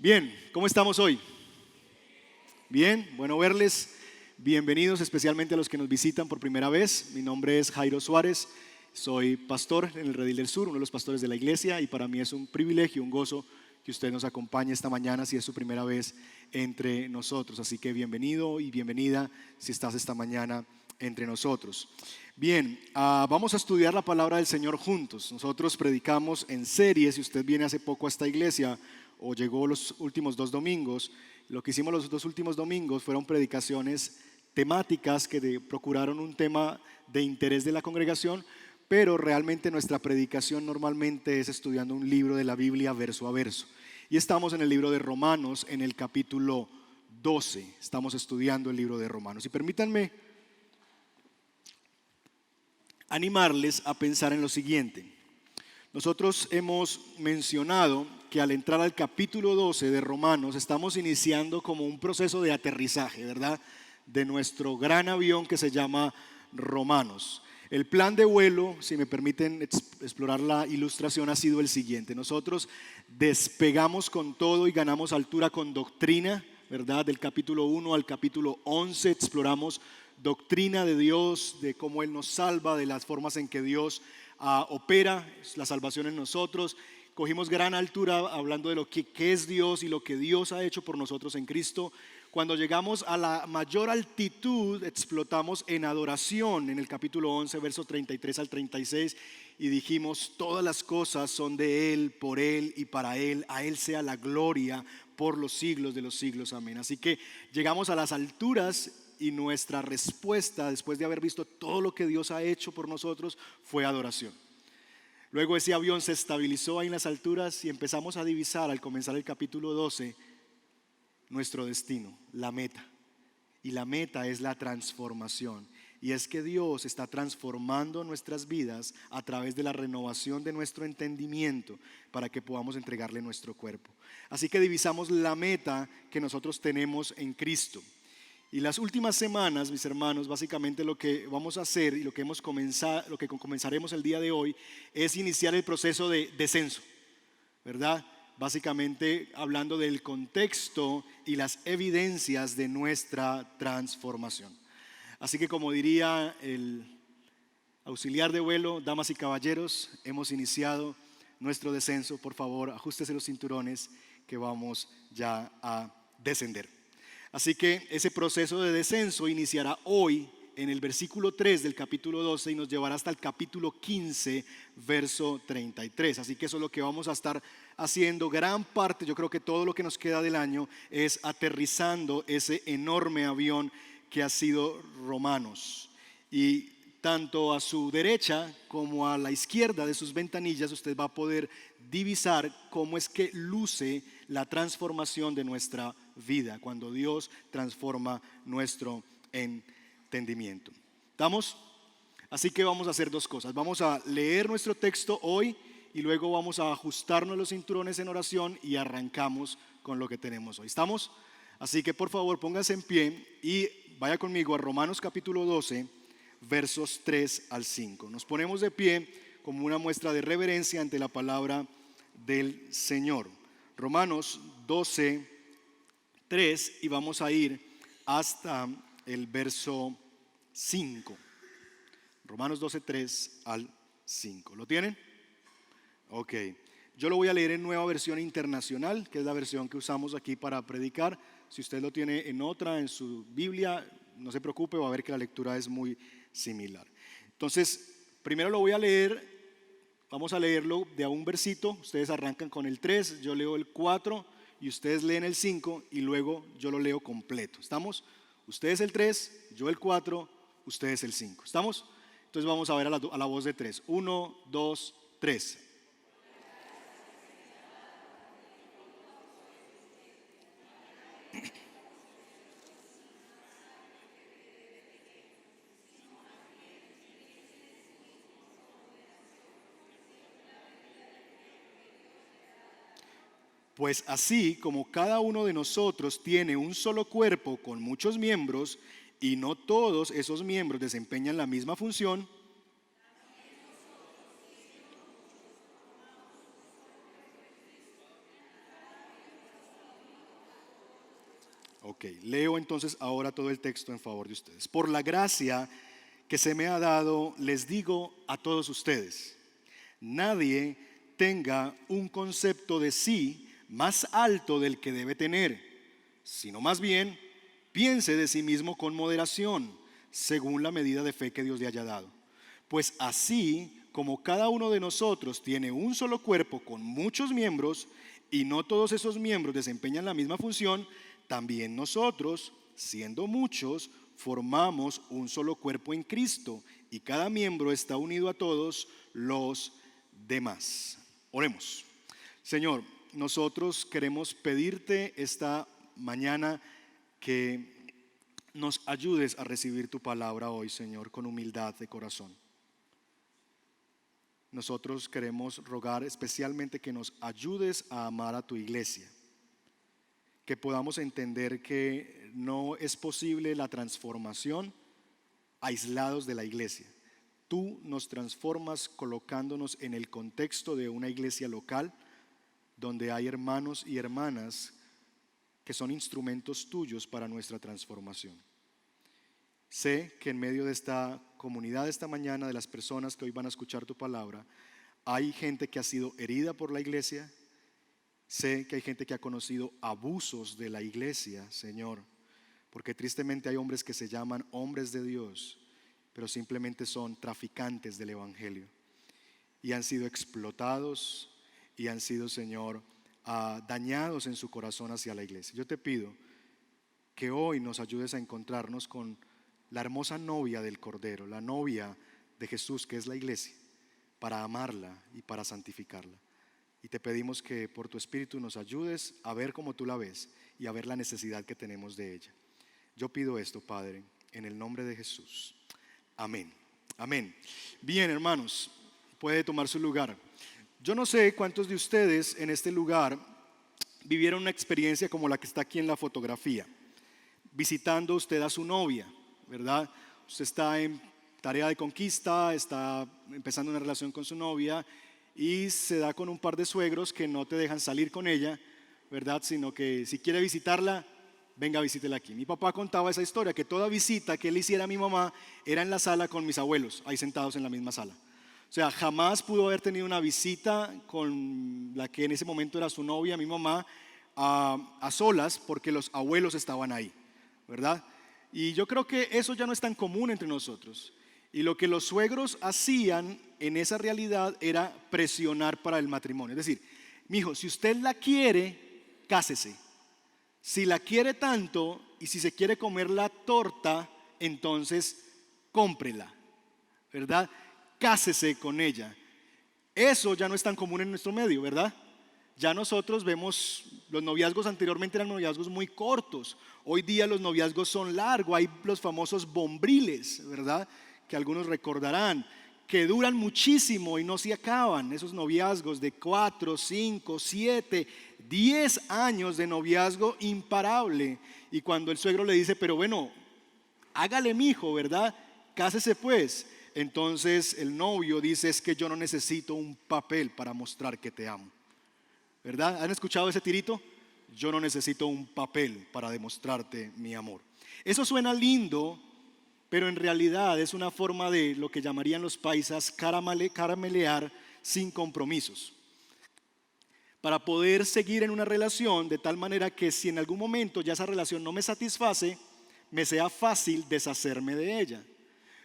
Bien, ¿cómo estamos hoy? Bien, bueno verles. Bienvenidos especialmente a los que nos visitan por primera vez. Mi nombre es Jairo Suárez, soy pastor en el Redil del Sur, uno de los pastores de la iglesia, y para mí es un privilegio, un gozo que usted nos acompañe esta mañana si es su primera vez entre nosotros. Así que bienvenido y bienvenida si estás esta mañana entre nosotros. Bien, vamos a estudiar la palabra del Señor juntos. Nosotros predicamos en serie. Si usted viene hace poco a esta iglesia o llegó los últimos 2 domingos, lo que hicimos los 2 últimos domingos fueron predicaciones temáticas que procuraron un tema de interés de la congregación, pero realmente nuestra predicación normalmente es estudiando un libro de la Biblia verso a verso. Y estamos en el libro de Romanos, en el capítulo 12. Estamos estudiando el libro de Romanos. Y permítanme animarles a pensar en lo siguiente. Nosotros hemos mencionado que al entrar al capítulo 12 de Romanos estamos iniciando como un proceso de aterrizaje, ¿verdad? De nuestro gran avión que se llama Romanos. El plan de vuelo, si me permiten explorar la ilustración, ha sido el siguiente. Nosotros despegamos con todo y ganamos altura con doctrina, ¿verdad? Del capítulo 1 al capítulo 11 exploramos doctrina de Dios, de cómo Él nos salva, de las formas en que Dios opera la salvación en nosotros. Cogimos gran altura hablando de lo que es Dios y lo que Dios ha hecho por nosotros en Cristo. Cuando llegamos a la mayor altitud, explotamos en adoración en el capítulo 11, verso 33 al 36, y dijimos: todas las cosas son de Él, por Él y para Él. A Él sea la gloria por los siglos de los siglos. Amén. Así que llegamos a las alturas y nuestra respuesta, después de haber visto todo lo que Dios ha hecho por nosotros, fue adoración. Luego ese avión se estabilizó ahí en las alturas y empezamos a divisar, al comenzar el capítulo 12, nuestro destino, la meta. Y la meta es la transformación. Y es que Dios está transformando nuestras vidas a través de la renovación de nuestro entendimiento para que podamos entregarle nuestro cuerpo. Así que divisamos la meta que nosotros tenemos en Cristo. Y las últimas semanas, mis hermanos, básicamente lo que vamos a hacer y lo que comenzaremos el día de hoy es iniciar el proceso de descenso, ¿verdad? Básicamente hablando del contexto y las evidencias de nuestra transformación. Así que, como diría el auxiliar de vuelo, damas y caballeros, hemos iniciado nuestro descenso. Por favor, ajústese los cinturones que vamos ya a descender. Así que ese proceso de descenso iniciará hoy en el versículo 3 del capítulo 12 y nos llevará hasta el capítulo 15, verso 33. Así que eso es lo que vamos a estar haciendo. Gran parte, yo creo que todo lo que nos queda del año es aterrizando ese enorme avión que ha sido Romanos. Y tanto a su derecha como a la izquierda de sus ventanillas usted va a poder divisar cómo es que luce la transformación de nuestra vida cuando Dios transforma nuestro entendimiento. ¿Estamos? Así que vamos a hacer dos cosas. Vamos a leer nuestro texto hoy y luego vamos a ajustarnos los cinturones en oración y arrancamos con lo que tenemos hoy. ¿Estamos? Así que por favor póngase en pie y vaya conmigo a Romanos capítulo 12, versos 3 al 5. Nos ponemos de pie como una muestra de reverencia ante la palabra del Señor. Romanos 12, 3, y vamos a ir hasta el verso 5. Romanos 12, 3 al 5. ¿Lo tienen? Ok. Yo lo voy a leer en Nueva Versión Internacional, que es la versión que usamos aquí para predicar. Si usted lo tiene en otra, en su Biblia, no se preocupe, va a ver que la lectura es muy similar. Entonces, primero lo voy a leer. Vamos a leerlo de a un versito. Ustedes arrancan con el 3, yo leo el 4 y ustedes leen el 5 y luego yo lo leo completo. ¿Estamos? Ustedes el 3, yo el 4, ustedes el 5. ¿Estamos? Entonces vamos a ver a la voz de 3. 1, 2, 3. Pues así como cada uno de nosotros tiene un solo cuerpo con muchos miembros y no todos esos miembros desempeñan la misma función, Ok, leo entonces ahora todo el texto en favor de ustedes. Por la gracia que se me ha dado, les digo a todos ustedes, nadie tenga un concepto de sí más alto del que debe tener, sino más bien piense de sí mismo con moderación, según la medida de fe que Dios le haya dado. Pues así como cada uno de nosotros tiene un solo cuerpo con muchos miembros, y no todos esos miembros desempeñan la misma función, también nosotros, siendo muchos, formamos un solo cuerpo en Cristo, y cada miembro está unido a todos los demás. Oremos. Señor, nosotros queremos pedirte esta mañana que nos ayudes a recibir tu palabra hoy, Señor, con humildad de corazón. Nosotros queremos rogar especialmente que nos ayudes a amar a tu iglesia, que podamos entender que no es posible la transformación aislados de la iglesia. Tú nos transformas colocándonos en el contexto de una iglesia local donde hay hermanos y hermanas que son instrumentos tuyos para nuestra transformación. Sé que en medio de esta comunidad esta mañana, de las personas que hoy van a escuchar tu palabra, hay gente que ha sido herida por la iglesia. Sé que hay gente que ha conocido abusos de la iglesia, Señor, porque tristemente hay hombres que se llaman hombres de Dios, pero simplemente son traficantes del evangelio y han sido explotados y han sido, Señor, dañados en su corazón hacia la iglesia. Yo te pido que hoy nos ayudes a encontrarnos con la hermosa novia del Cordero, la novia de Jesús, que es la iglesia, para amarla y para santificarla. Y te pedimos que por tu Espíritu nos ayudes a ver como tú la ves y a ver la necesidad que tenemos de ella. Yo pido esto, Padre, en el nombre de Jesús. Amén. Amén. Bien, hermanos, puede tomar su lugar. Yo no sé cuántos de ustedes en este lugar vivieron una experiencia como la que está aquí en la fotografía, visitando usted a su novia, ¿verdad? Usted está en tarea de conquista, está empezando una relación con su novia y se da con un par de suegros que no te dejan salir con ella, ¿verdad? Sino que si quiere visitarla, venga, visítela aquí. Mi papá contaba esa historia, que toda visita que él hiciera a mi mamá era en la sala con mis abuelos, ahí sentados en la misma sala. O sea, jamás pudo haber tenido una visita con la que en ese momento era su novia, mi mamá, a solas, porque los abuelos estaban ahí, ¿verdad? Y yo creo que eso ya no es tan común entre nosotros. Y lo que los suegros hacían en esa realidad era presionar para el matrimonio. Es decir, mijo, si usted la quiere, cásese. Si la quiere tanto y si se quiere comer la torta, entonces cómprela, ¿verdad? Cásese con ella. Eso ya no es tan común en nuestro medio, ¿verdad? Ya nosotros vemos, los noviazgos anteriormente eran noviazgos muy cortos. Hoy día los noviazgos son largos, hay los famosos bombriles, ¿verdad? Que algunos recordarán, que duran muchísimo y no se acaban. Esos noviazgos de 4, 5, 7, 10 años de noviazgo imparable. Y cuando el suegro le dice, pero bueno, hágale mijo, ¿verdad? Cásese pues. Entonces el novio dice, es que yo no necesito un papel para mostrar que te amo, ¿verdad? ¿Han escuchado ese tirito? Yo no necesito un papel para demostrarte mi amor. Eso suena lindo, pero en realidad es una forma de lo que llamarían los paisas caramelear sin compromisos, para poder seguir en una relación de tal manera que si en algún momento ya esa relación no me satisface, me sea fácil deshacerme de ella.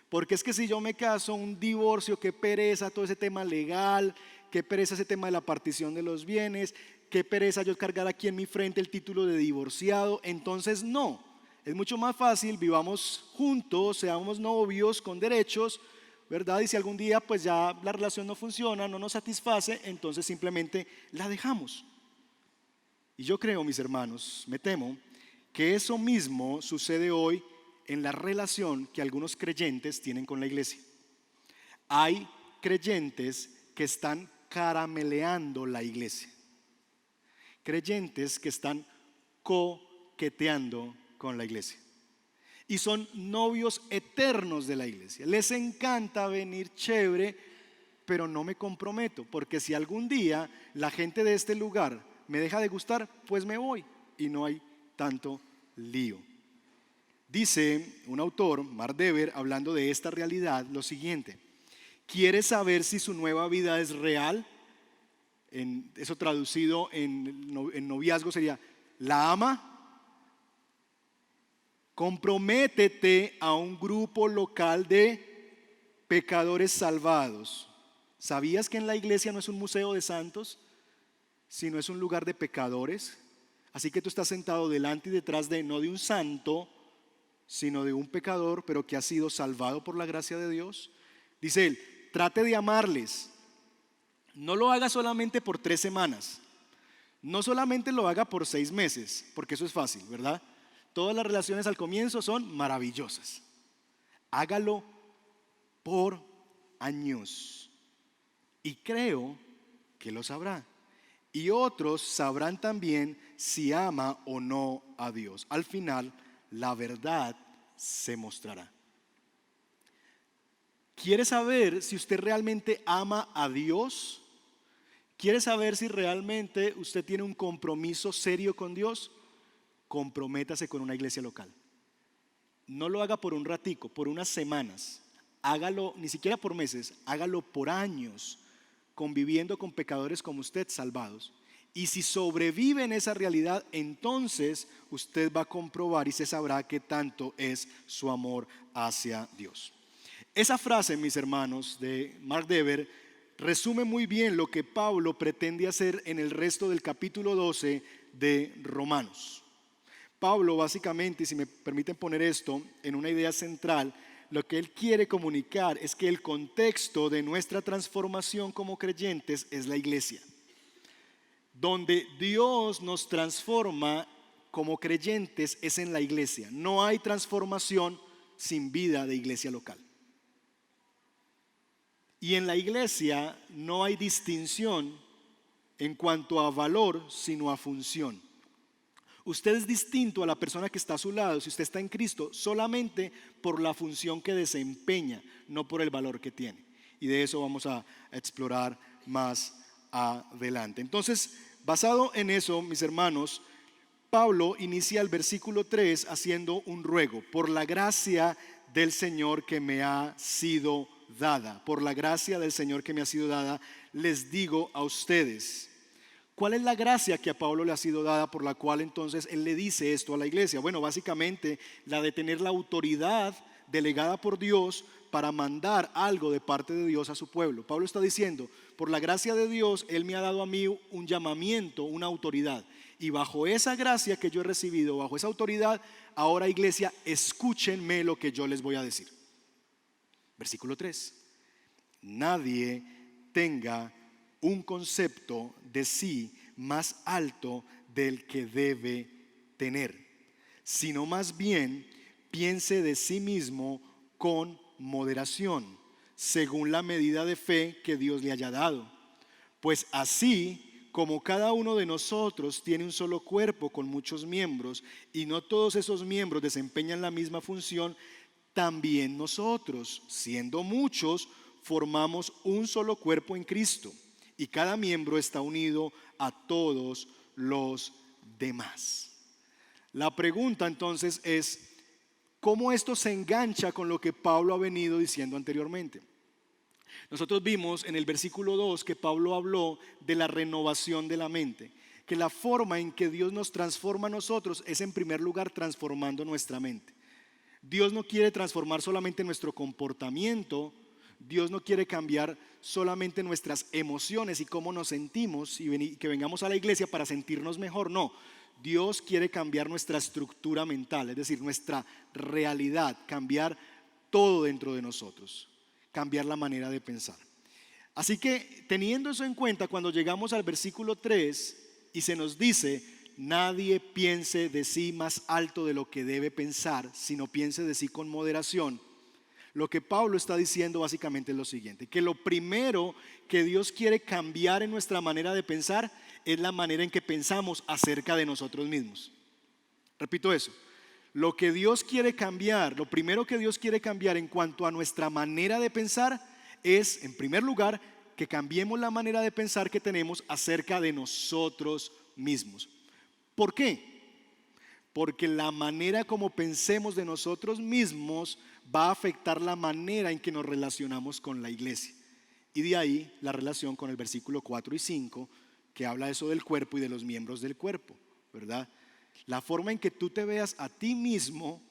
Porque es que si yo me caso, un divorcio, qué pereza todo ese tema legal, qué pereza ese tema de la partición de los bienes, qué pereza yo cargar aquí en mi frente el título de divorciado. Entonces no, es mucho más fácil, vivamos juntos, seamos novios con derechos, ¿verdad? Y si algún día pues ya la relación no funciona, no nos satisface, entonces simplemente la dejamos. Y yo creo, mis hermanos, me temo que eso mismo sucede hoy en la relación que algunos creyentes tienen con la iglesia. Hay creyentes que están carameleando la iglesia, creyentes que están coqueteando con la iglesia y son novios eternos de la iglesia. Les encanta venir chévere, pero no me comprometo, porque si algún día la gente de este lugar me deja de gustar, pues me voy y no hay tanto lío. Dice un autor, Mark Dever, hablando de esta realidad, lo siguiente: ¿quiere saber si su nueva vida es real? Eso traducido en noviazgo sería: ¿la ama? Comprométete a un grupo local de pecadores salvados. ¿Sabías que en la iglesia no es un museo de santos, sino es un lugar de pecadores? Así que tú estás sentado delante y detrás de, no de un santo, sino de un pecador, pero que ha sido salvado por la gracia de Dios. Dice él: trate de amarles. No lo haga solamente por 3 semanas. No solamente lo haga por 6 meses, porque eso es fácil, ¿verdad? Todas las relaciones al comienzo son maravillosas. Hágalo por años. Y creo que lo sabrá. Y otros sabrán también si ama o no a Dios. Al final, la verdad se mostrará. ¿Quiere saber si usted realmente ama a Dios? ¿Quiere saber si realmente usted tiene un compromiso serio con Dios? Comprométase con una iglesia local. No lo haga por un ratico, por unas semanas. Hágalo ni siquiera por meses, hágalo por años, conviviendo con pecadores como usted, salvados. Y si sobrevive en esa realidad, entonces usted va a comprobar y se sabrá qué tanto es su amor hacia Dios. Esa frase, mis hermanos, de Mark Dever, resume muy bien lo que Pablo pretende hacer en el resto del capítulo 12 de Romanos. Pablo básicamente, y si me permiten poner esto en una idea central, lo que él quiere comunicar es que el contexto de nuestra transformación como creyentes es la iglesia. Donde Dios nos transforma como creyentes es en la iglesia. No hay transformación sin vida de iglesia local. Y en la iglesia no hay distinción en cuanto a valor, sino a función. Usted es distinto a la persona que está a su lado, si usted está en Cristo, solamente por la función que desempeña, no por el valor que tiene. Y de eso vamos a explorar más adelante. Entonces, basado en eso, mis hermanos, Pablo inicia el versículo 3 haciendo un ruego: por la gracia del Señor que me ha sido dada, por la gracia del Señor que me ha sido dada, les digo a ustedes. ¿Cuál es la gracia que a Pablo le ha sido dada por la cual entonces él le dice esto a la iglesia? Bueno, básicamente la de tener la autoridad delegada por Dios para mandar algo de parte de Dios a su pueblo. Pablo está diciendo: por la gracia de Dios, Él me ha dado a mí un llamamiento, una autoridad. Y bajo esa gracia que yo he recibido, bajo esa autoridad, ahora, iglesia, escúchenme lo que yo les voy a decir. Versículo 3. Nadie tenga un concepto de sí más alto del que debe tener, sino más bien piense de sí mismo con moderación, según la medida de fe que Dios le haya dado. Pues así como cada uno de nosotros tiene un solo cuerpo con muchos miembros, y no todos esos miembros desempeñan la misma función, también nosotros, siendo muchos, formamos un solo cuerpo en Cristo, y cada miembro está unido a todos los demás. La pregunta entonces es: ¿cómo esto se engancha con lo que Pablo ha venido diciendo anteriormente? Nosotros vimos en el versículo 2 que Pablo habló de la renovación de la mente, que la forma en que Dios nos transforma a nosotros es en primer lugar transformando nuestra mente. Dios no quiere transformar solamente nuestro comportamiento, Dios no quiere cambiar solamente nuestras emociones y cómo nos sentimos y que vengamos a la iglesia para sentirnos mejor. No, Dios quiere cambiar nuestra estructura mental, es decir, nuestra realidad, cambiar todo dentro de nosotros, cambiar la manera de pensar. Así que teniendo eso en cuenta, cuando llegamos al versículo 3 y se nos dice: nadie piense de sí más alto de lo que debe pensar, sino piense de sí con moderación. Lo que Pablo está diciendo básicamente es lo siguiente: que lo primero que Dios quiere cambiar en nuestra manera de pensar es la manera en que pensamos acerca de nosotros mismos. Repito eso: lo que Dios quiere cambiar, lo primero que Dios quiere cambiar en cuanto a nuestra manera de pensar es, en primer lugar, que cambiemos la manera de pensar que tenemos acerca de nosotros mismos. ¿Por qué? porque la manera como pensemos de nosotros mismos va a afectar la manera en que nos relacionamos con la iglesia. Y de ahí la relación con el versículo 4 y 5, que habla eso del cuerpo y de los miembros del cuerpo, ¿verdad? La forma en que tú te veas a ti mismo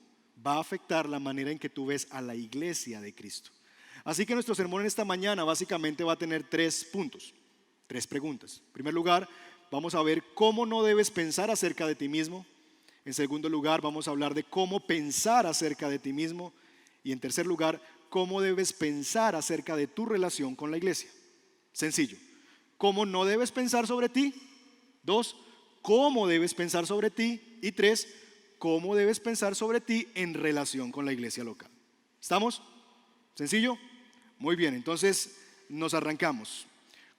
va a afectar la manera en que tú ves a la iglesia de Cristo. Así que nuestro sermón en esta mañana básicamente va a tener 3 puntos, 3 preguntas. En primer lugar, vamos a ver cómo no debes pensar acerca de ti mismo. En segundo lugar, vamos a hablar de cómo pensar acerca de ti mismo. Y en tercer lugar, cómo debes pensar acerca de tu relación con la iglesia. Sencillo. ¿Cómo no debes pensar sobre ti? 2, ¿cómo debes pensar sobre ti? Y 3, ¿cómo debes pensar sobre ti en relación con la iglesia local? ¿Estamos? ¿Sencillo? Muy bien, entonces nos arrancamos.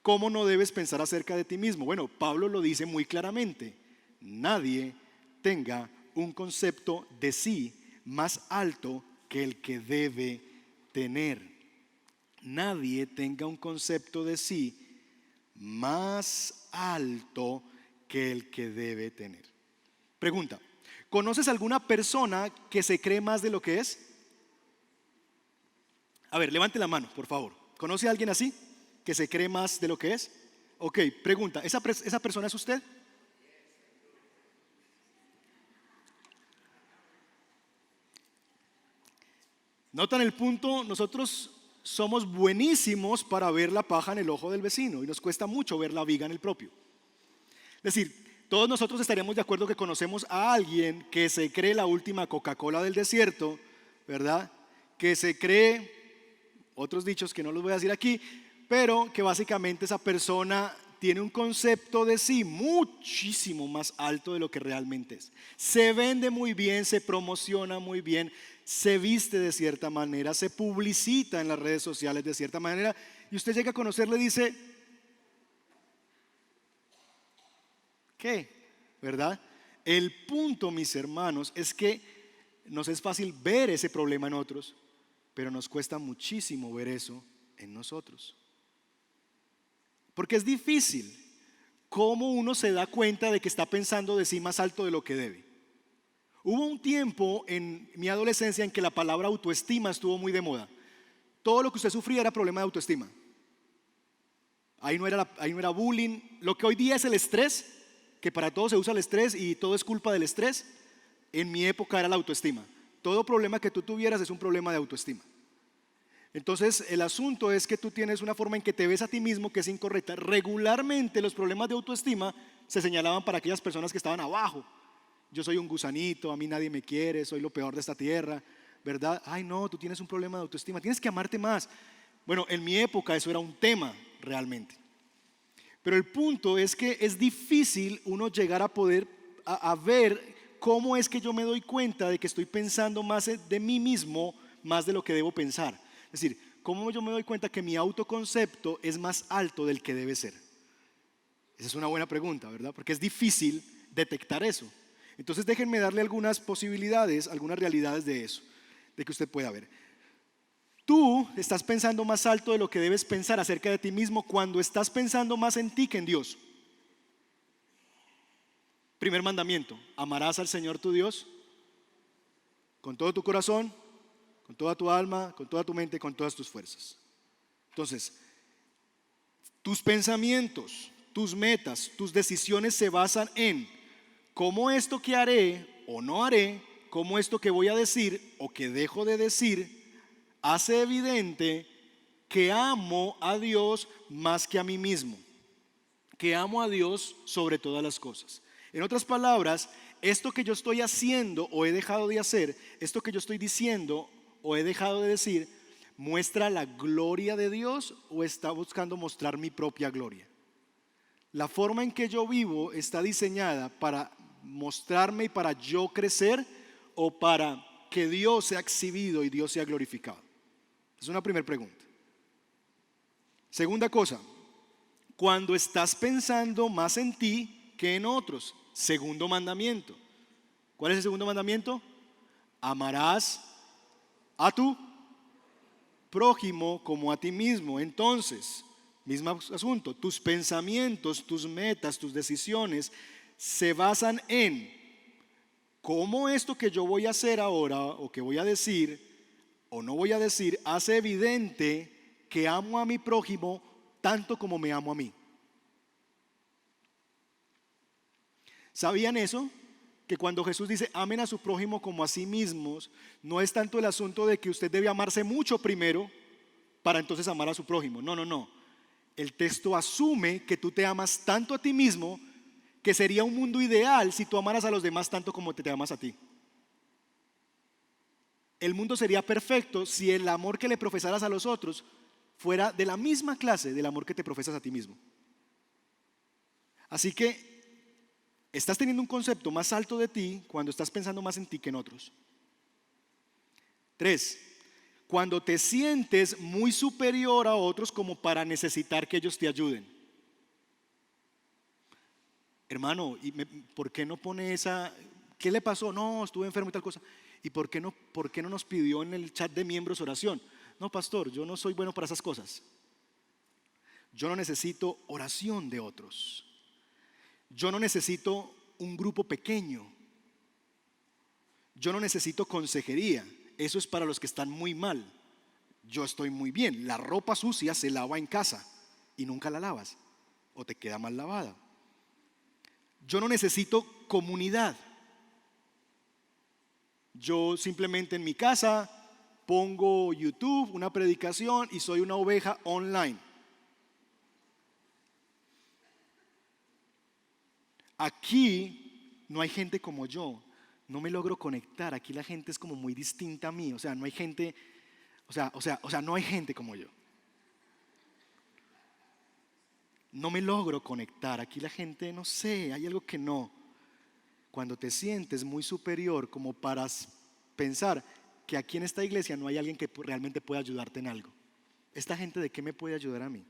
¿Cómo no debes pensar acerca de ti mismo? Bueno, Pablo lo dice muy claramente. Nadie tenga un concepto de sí más alto que el que debe tener. Nadie tenga un concepto de sí más alto que el que debe tener. Pregunta: ¿conoces alguna persona que se cree más de lo que es? A ver, levante la mano, por favor. ¿Conoce a alguien así? ¿Que se cree más de lo que es? Ok, pregunta: ¿esa persona es usted? ¿Notan el punto? Nosotros somos buenísimos para ver la paja en el ojo del vecino y nos cuesta mucho ver la viga en el propio. Es decir, todos nosotros estaríamos de acuerdo que conocemos a alguien que se cree la última Coca-Cola del desierto, ¿verdad? Que se cree, otros dichos que no los voy a decir aquí, pero que básicamente esa persona tiene un concepto de sí muchísimo más alto de lo que realmente es. Se vende muy bien, se promociona muy bien, se viste de cierta manera, se publicita en las redes sociales de cierta manera, y usted llega a conocerle y dice: ¿qué? ¿Verdad? El punto, mis hermanos, es que nos es fácil ver ese problema en otros, pero nos cuesta muchísimo ver eso en nosotros. Porque es difícil. ¿Cómo uno se da cuenta de que está pensando de sí más alto de lo que debe? Hubo un tiempo en mi adolescencia en que la palabra autoestima estuvo muy de moda. Todo lo que usted sufría era problema de autoestima. Ahí no era bullying. Lo que hoy día es el estrés, que para todo se usa el estrés y todo es culpa del estrés, en mi época era la autoestima. Todo problema que tú tuvieras es un problema de autoestima. Entonces el asunto es que tú tienes una forma en que te ves a ti mismo que es incorrecta. Regularmente los problemas de autoestima se señalaban para aquellas personas que estaban abajo. Yo soy un gusanito, a mí nadie me quiere, soy lo peor de esta tierra, ¿verdad? Ay no, tú tienes un problema de autoestima, tienes que amarte más. Bueno, en mi época eso era un tema realmente. Pero el punto es que es difícil uno llegar a poder a ver cómo es que yo me doy cuenta de que estoy pensando más de mí mismo más de lo que debo pensar. Es decir, ¿cómo yo me doy cuenta que mi autoconcepto es más alto del que debe ser? Esa es una buena pregunta, ¿verdad? Porque es difícil detectar eso. Entonces déjenme darle algunas posibilidades, algunas realidades de eso, de que usted pueda ver. Tú estás pensando más alto de lo que debes pensar acerca de ti mismo cuando estás pensando más en ti que en Dios. Primer mandamiento: amarás al Señor tu Dios con todo tu corazón, con toda tu alma, con toda tu mente, con todas tus fuerzas. Entonces, tus pensamientos, tus metas, tus decisiones se basan en cómo esto que haré o no haré, cómo esto que voy a decir o que dejo de decir hace evidente que amo a Dios más que a mí mismo, que amo a Dios sobre todas las cosas. En otras palabras, esto que yo estoy haciendo o he dejado de hacer, esto que yo estoy diciendo o he dejado de decir, ¿muestra la gloria de Dios o está buscando mostrar mi propia gloria? La forma en que yo vivo está diseñada para mostrarme y para yo crecer o para que Dios sea exhibido y Dios sea glorificado. Es una primera pregunta. Segunda cosa: cuando estás pensando más en ti que en otros. Segundo mandamiento. ¿Cuál es el segundo mandamiento? Amarás a tu prójimo como a ti mismo. Entonces, mismo asunto, tus pensamientos, tus metas, tus decisiones se basan en cómo esto que yo voy a hacer ahora o que voy a decir o no voy a decir hace evidente que amo a mi prójimo tanto como me amo a mí. ¿Sabían eso? Que cuando Jesús dice amen a su prójimo como a sí mismos, no es tanto el asunto de que usted debe amarse mucho primero para entonces amar a su prójimo. No, no, no. El texto asume que tú te amas tanto a ti mismo que sería un mundo ideal si tú amaras a los demás tanto como te amas a ti. El mundo sería perfecto si el amor que le profesaras a los otros fuera de la misma clase del amor que te profesas a ti mismo. Así que estás teniendo un concepto más alto de ti cuando estás pensando más en ti que en otros. 3. Cuando te sientes muy superior a otros como para necesitar que ellos te ayuden. Hermano, ¿por qué no pone esa? ¿Qué le pasó? No, estuve enfermo y tal cosa. ¿Y por qué no nos pidió en el chat de miembros oración? No, pastor, yo no soy bueno para esas cosas. Yo no necesito oración de otros. Yo no necesito un grupo pequeño. Yo no necesito consejería. Eso es para los que están muy mal. Yo estoy muy bien. La ropa sucia se lava en casa y nunca la lavas o te queda mal lavada. Yo no necesito comunidad. Yo simplemente en mi casa pongo YouTube, una predicación y soy una oveja online. Aquí no hay gente como yo. No me logro conectar. Aquí la gente es como muy distinta a mí. O sea, no hay gente, no hay gente como yo. No me logro conectar. Aquí la gente, no sé, hay algo que no. Cuando te sientes muy superior como para pensar que aquí en esta iglesia no hay alguien que realmente pueda ayudarte en algo. ¿Esta gente de qué me puede ayudar a mí?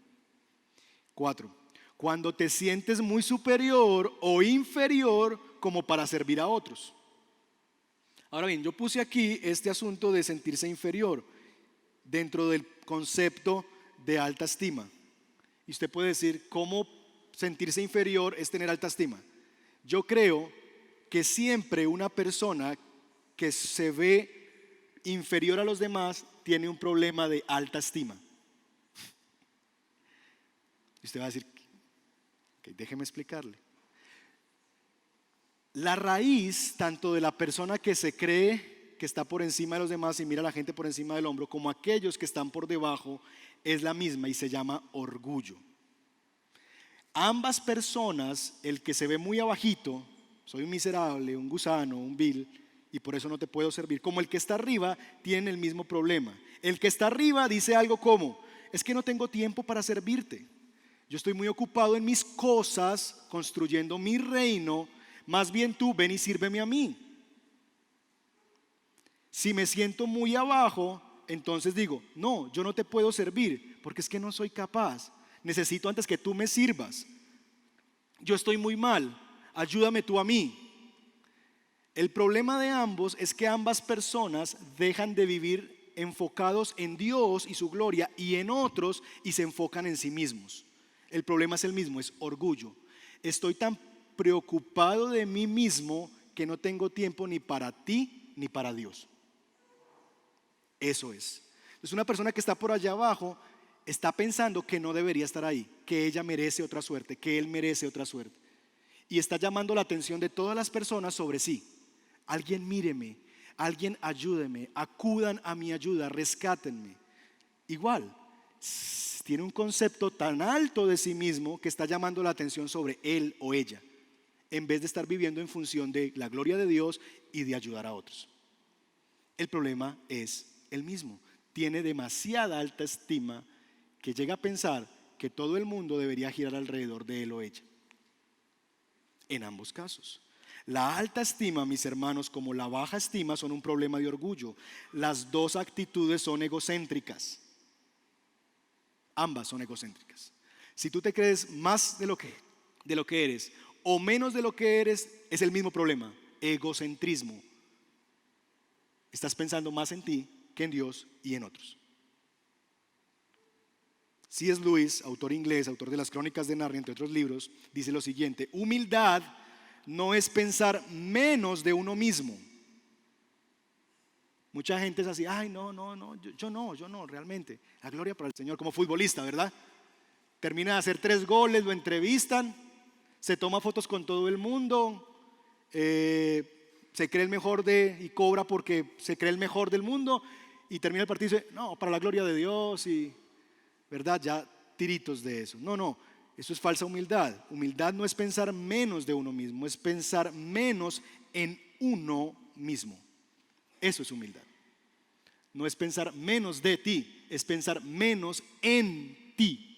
4. Cuando te sientes muy superior o inferior como para servir a otros. Ahora bien, yo puse aquí este asunto de sentirse inferior dentro del concepto de alta estima. Y usted puede decir, ¿cómo sentirse inferior es tener alta estima? Yo creo que siempre una persona que se ve inferior a los demás tiene un problema de alta estima. Y usted va a decir, okay, déjeme explicarle. La raíz tanto de la persona que se cree que está por encima de los demás y mira a la gente por encima del hombro, como aquellos que están por debajo, es la misma y se llama orgullo. Ambas personas, el que se ve muy abajito, soy un miserable, un gusano, un vil, y por eso no te puedo servir, como el que está arriba, tienen el mismo problema. El que está arriba dice algo como, es que no tengo tiempo para servirte. Yo estoy muy ocupado en mis cosas, construyendo mi reino, más bien tú ven y sírveme a mí. Si me siento muy abajo, entonces digo, no, yo no te puedo servir, porque es que no soy capaz. Necesito antes que tú me sirvas. Yo estoy muy mal, ayúdame tú a mí. El problema de ambos es que ambas personas dejan de vivir enfocados en Dios y su gloria y en otros y se enfocan en sí mismos. El problema es el mismo, es orgullo. Estoy tan preocupado de mí mismo que no tengo tiempo ni para ti ni para Dios. Eso es. Entonces una persona que está por allá abajo está pensando que no debería estar ahí, que ella merece otra suerte, que él merece otra suerte. Y está llamando la atención de todas las personas sobre sí. Alguien míreme, alguien ayúdeme, acudan a mi ayuda, rescátenme. Igual, tiene un concepto tan alto de sí mismo que está llamando la atención sobre él o ella, en vez de estar viviendo en función de la gloria de Dios y de ayudar a otros. El problema es el mismo. Tiene demasiada alta estima que llega a pensar que todo el mundo debería girar alrededor de él o ella. En ambos casos. La alta estima, mis hermanos, como la baja estima son un problema de orgullo. Las dos actitudes son egocéntricas. Ambas son egocéntricas. Si tú te crees más de lo que eres o menos de lo que eres, es el mismo problema, egocentrismo. Estás pensando más en ti que en Dios y en otros. C.S. Lewis, autor inglés, autor de las Crónicas de Narnia, entre otros libros, dice lo siguiente: humildad no es pensar menos de uno mismo. Mucha gente es así, ay, no, yo no, realmente. La gloria para el Señor, como futbolista, ¿verdad? Termina de hacer 3 goles, lo entrevistan, se toma fotos con todo el mundo, se cree el mejor y cobra porque se cree el mejor del mundo, y termina el partido y dice, no, para la gloria de Dios, y ¿verdad? Ya tiritos de eso. No, eso es falsa humildad. Humildad no es pensar menos de uno mismo, es pensar menos en uno mismo. Eso es humildad. No es pensar menos de ti, es pensar menos en ti.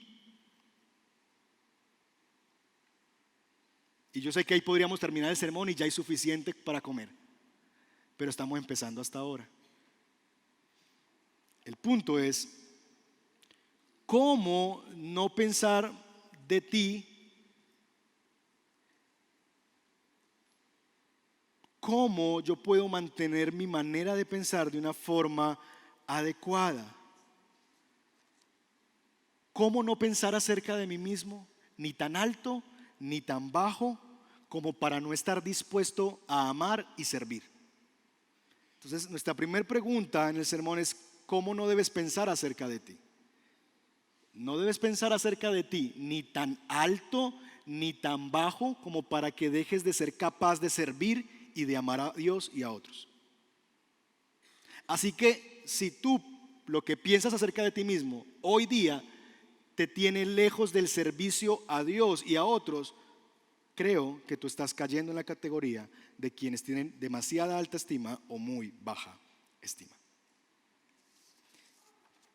Y yo sé que ahí podríamos terminar el sermón y ya hay suficiente para comer, pero estamos empezando hasta ahora. El punto es, ¿cómo no pensar de ti? ¿Cómo yo puedo mantener mi manera de pensar de una forma adecuada? ¿Cómo no pensar acerca de mí mismo, ni tan alto, ni tan bajo, como para no estar dispuesto a amar y servir? Entonces, nuestra primera pregunta en el sermón es, ¿cómo no debes pensar acerca de ti? No debes pensar acerca de ti ni tan alto, ni tan bajo, como para que dejes de ser capaz de servir y de amar a Dios y a otros. Así que si tú lo que piensas acerca de ti mismo hoy día te tiene lejos del servicio a Dios y a otros, creo que tú estás cayendo en la categoría de quienes tienen demasiada alta estima o muy baja estima.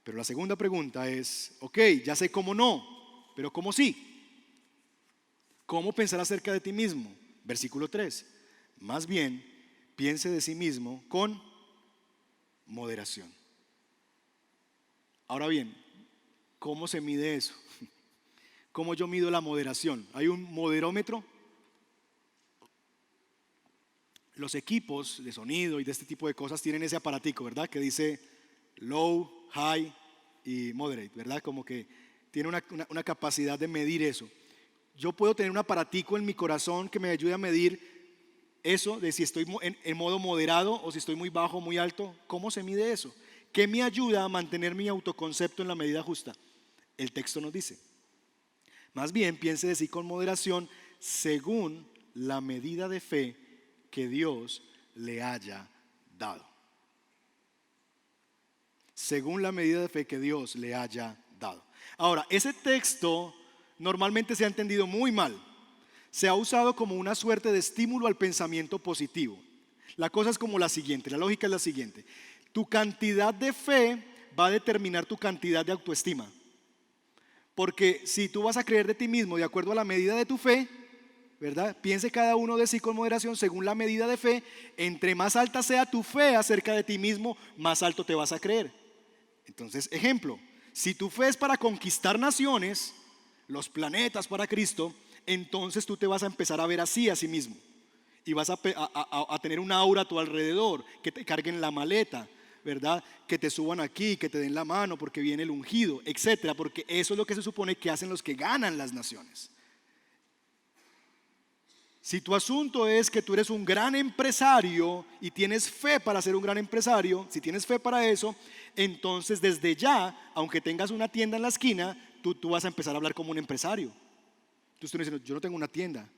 Pero la segunda pregunta es, ok, ya sé cómo no, pero cómo sí. ¿Cómo pensar acerca de ti mismo? Versículo 3. Más bien, piense de sí mismo con moderación. Ahora bien, ¿cómo se mide eso? ¿Cómo yo mido la moderación? ¿Hay un moderómetro? Los equipos de sonido y de este tipo de cosas tienen ese aparatico, ¿verdad? Que dice low, high y moderate, ¿verdad? Como que tiene una capacidad de medir eso. Yo puedo tener un aparatico en mi corazón que me ayude a medir eso, de si estoy en modo moderado o si estoy muy bajo o muy alto. ¿Cómo se mide eso? ¿Qué me ayuda a mantener mi autoconcepto en la medida justa? El texto nos dice, más bien piense de sí con moderación según la medida de fe que Dios le haya dado. Según la medida de fe que Dios le haya dado. Ahora, ese texto normalmente se ha entendido muy mal. Se ha usado como una suerte de estímulo al pensamiento positivo. La cosa es como la siguiente, la lógica es la siguiente. Tu cantidad de fe va a determinar tu cantidad de autoestima. Porque si tú vas a creer de ti mismo de acuerdo a la medida de tu fe, ¿verdad? Piense cada uno de sí con moderación según la medida de fe. Entre más alta sea tu fe acerca de ti mismo, más alto te vas a creer. Entonces, ejemplo, si tu fe es para conquistar naciones, los planetas para Cristo, entonces tú te vas a empezar a ver así a sí mismo. Y vas a tener un aura a tu alrededor, que te carguen la maleta, ¿verdad? Que te suban aquí, que te den la mano porque viene el ungido, etcétera, porque eso es lo que se supone que hacen los que ganan las naciones. Si tu asunto es que tú eres un gran empresario y tienes fe para ser un gran empresario, si tienes fe para eso, entonces desde ya, aunque tengas una tienda en la esquina, tú vas a empezar a hablar como un empresario. Tú estás diciendo, yo no tengo una tienda,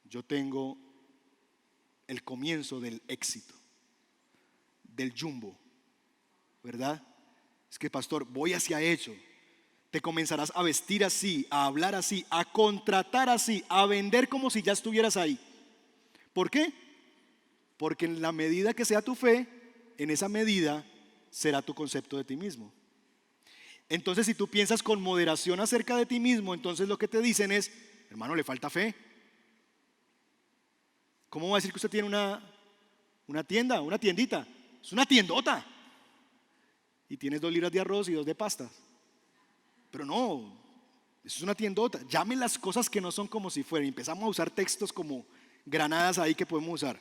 yo tengo el comienzo del éxito, del jumbo, ¿verdad? Es que pastor, voy hacia ello. Te comenzarás a vestir así, a hablar así, a contratar así, a vender como si ya estuvieras ahí. ¿Por qué? Porque en la medida que sea tu fe, en esa medida será tu concepto de ti mismo. Entonces, si tú piensas con moderación acerca de ti mismo, entonces lo que te dicen es, hermano, le falta fe. ¿Cómo va a decir que usted tiene una tienda, una tiendita? Es una tiendota. Y tienes 2 libras de arroz y 2 de pasta. Pero no, eso es una tiendota. Llame las cosas que no son como si fueran. Empezamos a usar textos como granadas ahí que podemos usar.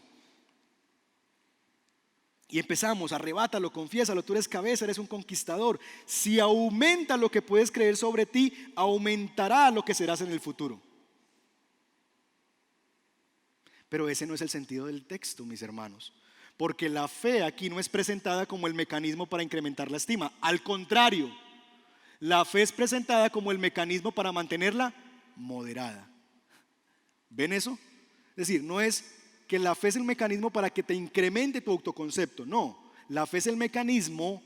Y empezamos, arrebátalo, confiésalo, tú eres cabeza, eres un conquistador. Si aumenta lo que puedes creer sobre ti, aumentará lo que serás en el futuro. Pero ese no es el sentido del texto, mis hermanos. Porque la fe aquí no es presentada como el mecanismo para incrementar la estima. Al contrario, la fe es presentada como el mecanismo para mantenerla moderada. ¿Ven eso? Es decir, no es que la fe es el mecanismo para que te incremente tu autoconcepto. No, la fe es el mecanismo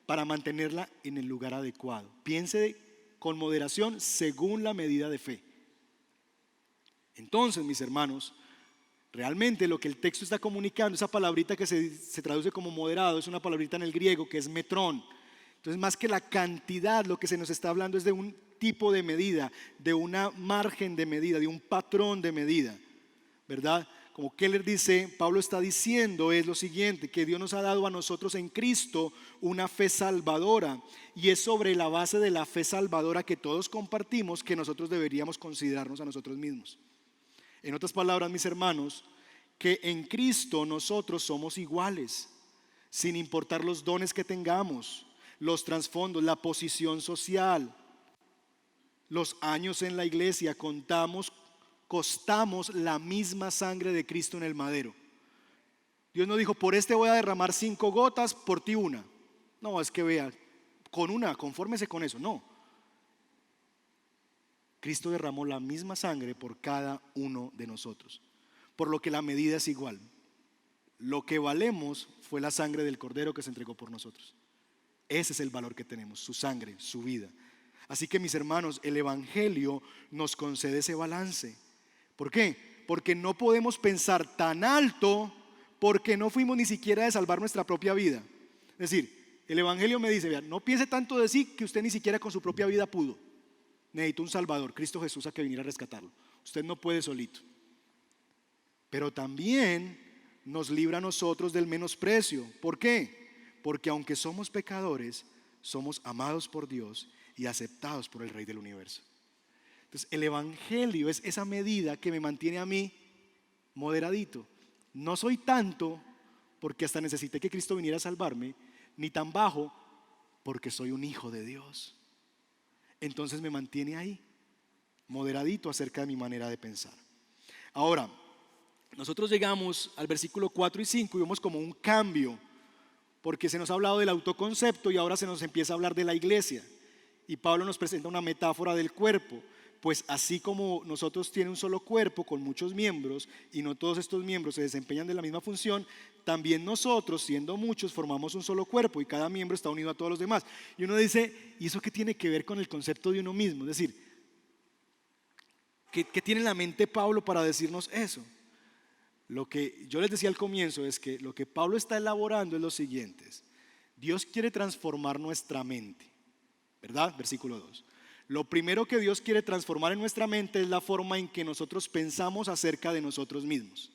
para mantenerla en el lugar adecuado. Piense con moderación según la medida de fe. Entonces, mis hermanos, realmente lo que el texto está comunicando, esa palabrita que se traduce como moderado, es una palabrita en el griego que es metrón. Entonces, más que la cantidad, lo que se nos está hablando es de un tipo de medida, de una margen de medida, de un patrón de medida, ¿verdad? Como Keller dice, Pablo está diciendo es lo siguiente, que Dios nos ha dado a nosotros en Cristo una fe salvadora, y es sobre la base de la fe salvadora que todos compartimos que nosotros deberíamos considerarnos a nosotros mismos. En otras palabras, mis hermanos, que en Cristo nosotros somos iguales, sin importar los dones que tengamos, los trasfondos, la posición social, los años en la iglesia. Costamos la misma sangre de Cristo en el madero. Dios no dijo, por este voy a derramar 5 gotas, por ti una. No, es que vea, con una, confórmese con eso. No. Cristo derramó la misma sangre por cada uno de nosotros, por lo que la medida es igual. Lo que valemos fue la sangre del Cordero que se entregó por nosotros. Ese es el valor que tenemos, su sangre, su vida. Así que, mis hermanos, el Evangelio nos concede ese balance. ¿Por qué? Porque no podemos pensar tan alto porque no fuimos ni siquiera de salvar nuestra propia vida. Es decir, el Evangelio me dice, vean, no piense tanto de sí que usted ni siquiera con su propia vida pudo. Necesita un Salvador, Cristo Jesús, a que viniera a rescatarlo. Usted no puede solito. Pero también nos libra a nosotros del menosprecio. ¿Por qué? Porque aunque somos pecadores, somos amados por Dios y aceptados por el Rey del universo. Entonces, el Evangelio es esa medida que me mantiene a mí moderadito. No soy tanto porque hasta necesité que Cristo viniera a salvarme, ni tan bajo porque soy un hijo de Dios. Entonces me mantiene ahí, moderadito acerca de mi manera de pensar. Ahora, nosotros llegamos al versículo 4 y 5 y vemos como un cambio, porque se nos ha hablado del autoconcepto y ahora se nos empieza a hablar de la iglesia. Y Pablo nos presenta una metáfora del cuerpo. Pues así como nosotros tiene un solo cuerpo con muchos miembros y no todos estos miembros se desempeñan de la misma función, también nosotros, siendo muchos, formamos un solo cuerpo y cada miembro está unido a todos los demás. Y uno dice, ¿y eso qué tiene que ver con el concepto de uno mismo? Es decir, ¿qué tiene en la mente Pablo para decirnos eso? Lo que yo les decía al comienzo es que lo que Pablo está elaborando es lo siguiente: Dios quiere transformar nuestra mente, ¿verdad? Versículo 2. Lo primero que Dios quiere transformar en nuestra mente es la forma en que nosotros pensamos acerca de nosotros mismos.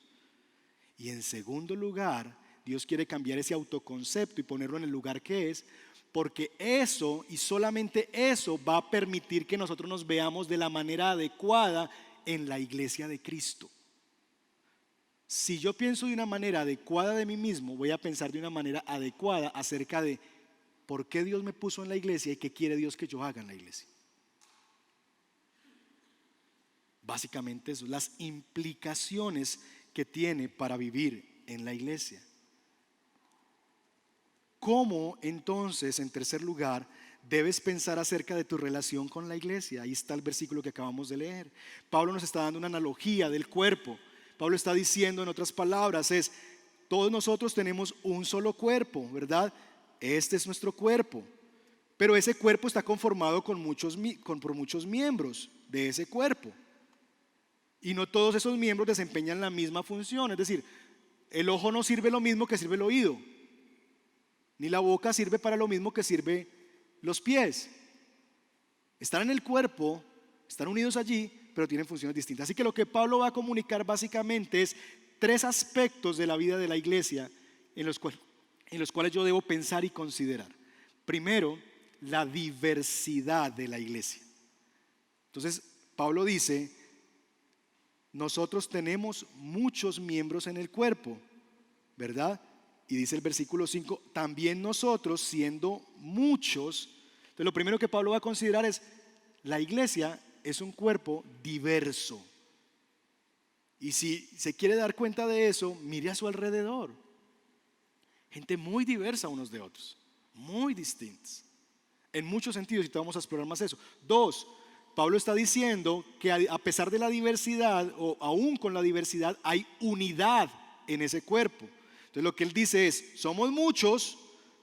Y en segundo lugar, Dios quiere cambiar ese autoconcepto y ponerlo en el lugar que es, porque eso y solamente eso va a permitir que nosotros nos veamos de la manera adecuada en la iglesia de Cristo. Si yo pienso de una manera adecuada de mí mismo, voy a pensar de una manera adecuada acerca de por qué Dios me puso en la iglesia y qué quiere Dios que yo haga en la iglesia. Básicamente eso, las implicaciones que tiene para vivir en la iglesia. ¿Cómo entonces, en tercer lugar, debes pensar acerca de tu relación con la iglesia? Ahí está el versículo que acabamos de leer. Pablo nos está dando una analogía del cuerpo. Pablo está diciendo, en otras palabras, todos nosotros tenemos un solo cuerpo, ¿verdad? Este es nuestro cuerpo. Pero ese cuerpo está conformado por muchos miembros de ese cuerpo. Y no todos esos miembros desempeñan la misma función. Es decir, el ojo no sirve lo mismo que sirve el oído, ni la boca sirve para lo mismo que sirve los pies. Están en el cuerpo, están unidos allí, pero tienen funciones distintas. Así que lo que Pablo va a comunicar básicamente es 3 aspectos de la vida de la iglesia en los cuales yo debo pensar y considerar. Primero, la diversidad de la iglesia. Entonces, Pablo dice, nosotros tenemos muchos miembros en el cuerpo, ¿verdad? Y dice el versículo 5, también nosotros siendo muchos. Entonces lo primero que Pablo va a considerar es, la iglesia es un cuerpo diverso. Y si se quiere dar cuenta de eso, mire a su alrededor. Gente muy diversa unos de otros, muy distintas. En muchos sentidos, y te vamos a explorar más eso. Dos, Pablo está diciendo que a pesar de la diversidad, o aún con la diversidad, hay unidad en ese cuerpo. Entonces lo que él dice es, somos muchos,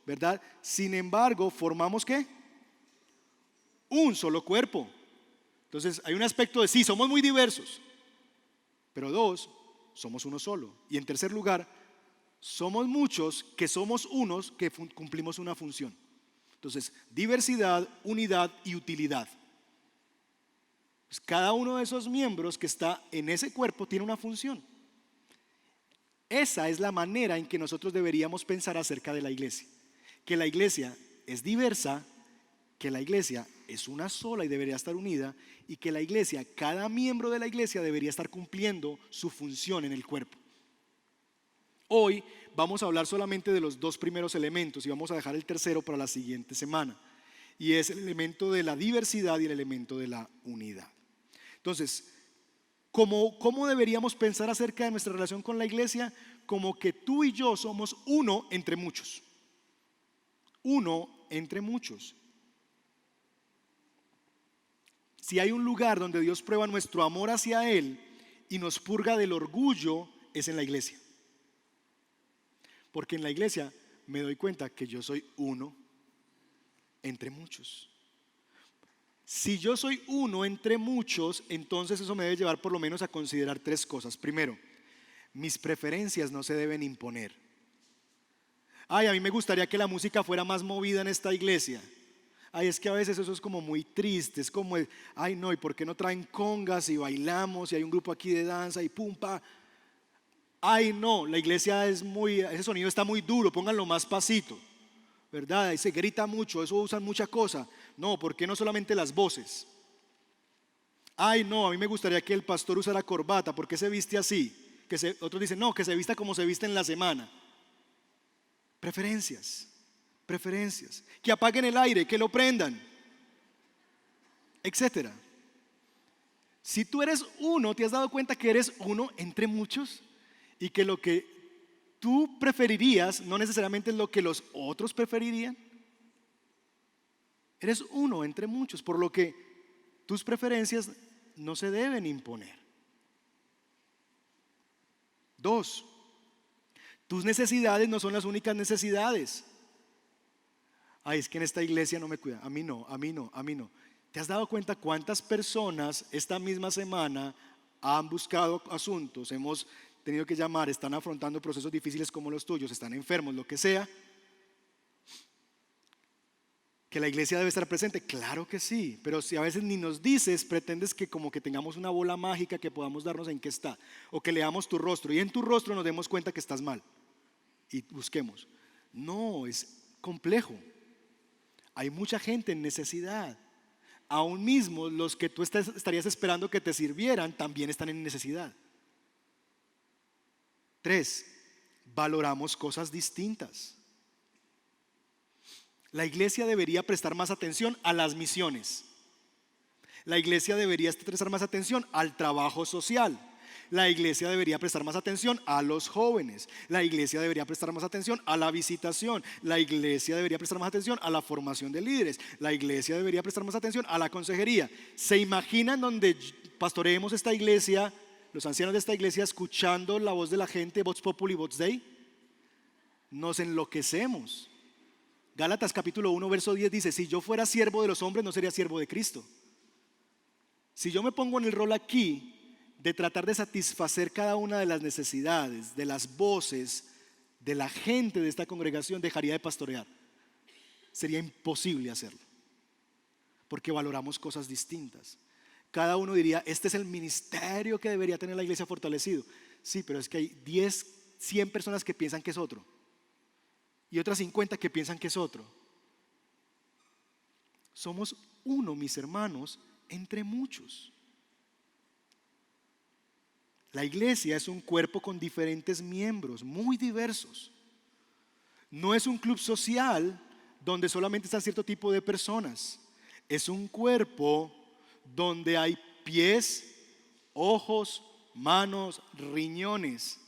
¿verdad? Sin embargo, formamos ¿qué? Un solo cuerpo. Entonces hay un aspecto de sí, somos muy diversos, pero dos, somos uno solo. Y en tercer lugar, somos muchos que somos unos que cumplimos una función. Entonces, diversidad, unidad y utilidad. Pues cada uno de esos miembros que está en ese cuerpo tiene una función. Esa es la manera en que nosotros deberíamos pensar acerca de la iglesia. Que la iglesia es diversa, que la iglesia es una sola y debería estar unida, y que la iglesia, cada miembro de la iglesia debería estar cumpliendo su función en el cuerpo. Hoy vamos a hablar solamente de los dos primeros elementos y vamos a dejar el tercero para la siguiente semana. Y es el elemento de la diversidad y el elemento de la unidad. Entonces, ¿cómo deberíamos pensar acerca de nuestra relación con la iglesia? Como que tú y yo somos uno entre muchos. Uno entre muchos. Si hay un lugar donde Dios prueba nuestro amor hacia Él y nos purga del orgullo, es en la iglesia. Porque en la iglesia me doy cuenta que yo soy uno entre muchos. Si yo soy uno entre muchos, entonces eso me debe llevar por lo menos a considerar tres cosas. Primero, mis preferencias no se deben imponer. Ay, a mí me gustaría que la música fuera más movida en esta iglesia. Ay, es que a veces eso es como muy triste, es como, ay no, ¿y por qué no traen congas y bailamos y hay un grupo aquí de danza y pum, pa? Ay no, la iglesia ese sonido está muy duro, pónganlo más pasito, ¿verdad? Ahí se grita mucho, eso usan mucha cosa. No, ¿por qué no solamente las voces? Ay no, a mí me gustaría que el pastor usara corbata, ¿por qué se viste así? Otros dicen, no, que se vista como se viste en la semana. Preferencias. Que apaguen el aire, que lo prendan, etcétera. Si tú eres uno, ¿te has dado cuenta que eres uno entre muchos? Y que lo que tú preferirías no necesariamente es lo que los otros preferirían. Eres uno entre muchos, por lo que tus preferencias no se deben imponer. Dos, tus necesidades no son las únicas necesidades. Ay, es que en esta iglesia no me cuidan. A mí no. ¿Te has dado cuenta cuántas personas esta misma semana han buscado asuntos? Hemos tenido que llamar, están afrontando procesos difíciles como los tuyos, están enfermos, lo que sea. ¿Que la iglesia debe estar presente? Claro que sí, pero si a veces ni nos dices, pretendes que como que tengamos una bola mágica que podamos darnos en qué está, o que leamos tu rostro y en tu rostro nos demos cuenta que estás mal y busquemos. No, es complejo. Hay mucha gente en necesidad. Aún mismo los que tú estarías esperando que te sirvieran también están en necesidad. Tres, valoramos cosas distintas. La iglesia debería prestar más atención a las misiones. La iglesia debería prestar más atención al trabajo social. La iglesia debería prestar más atención a los jóvenes. La iglesia debería prestar más atención a la visitación. La iglesia debería prestar más atención a la formación de líderes. La iglesia debería prestar más atención a la consejería. ¿Se imaginan donde pastoreemos esta iglesia, los ancianos de esta iglesia, escuchando la voz de la gente, Vox Populi, Vox Dei? Nos enloquecemos. Gálatas capítulo 1 verso 10 dice, si yo fuera siervo de los hombres no sería siervo de Cristo. Si yo me pongo en el rol aquí de tratar de satisfacer cada una de las necesidades, de las voces de la gente de esta congregación, dejaría de pastorear. Sería imposible hacerlo, porque valoramos cosas distintas. Cada uno diría, este es el ministerio que debería tener la iglesia fortalecido. Sí, pero es que hay 10, 100 personas que piensan que es otro y otras 50 que piensan que es otro. Somos uno, mis hermanos, entre muchos. La iglesia es un cuerpo con diferentes miembros, muy diversos. No es un club social donde solamente están cierto tipo de personas. Es un cuerpo donde hay pies, ojos, manos, riñones.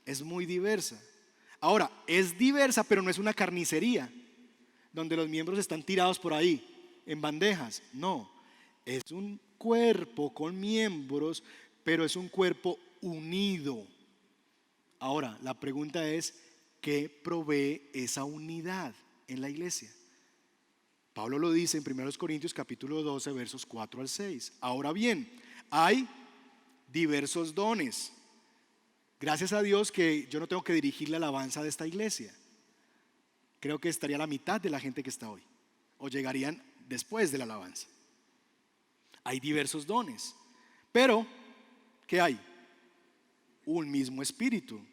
Es muy diversa. Ahora, es diversa, pero no es una carnicería donde los miembros están tirados por ahí en bandejas. No, es un cuerpo con miembros, pero es un cuerpo unido. Ahora, la pregunta es, ¿qué provee esa unidad en la iglesia? Pablo lo dice en 1 Corintios capítulo 12, versos 4 al 6. Ahora bien, hay diversos dones. Gracias a Dios que yo no tengo que dirigir la alabanza de esta iglesia. Creo que estaría la mitad de la gente que está hoy, o llegarían después de la alabanza. Hay diversos dones, pero ¿qué hay? Un mismo espíritu.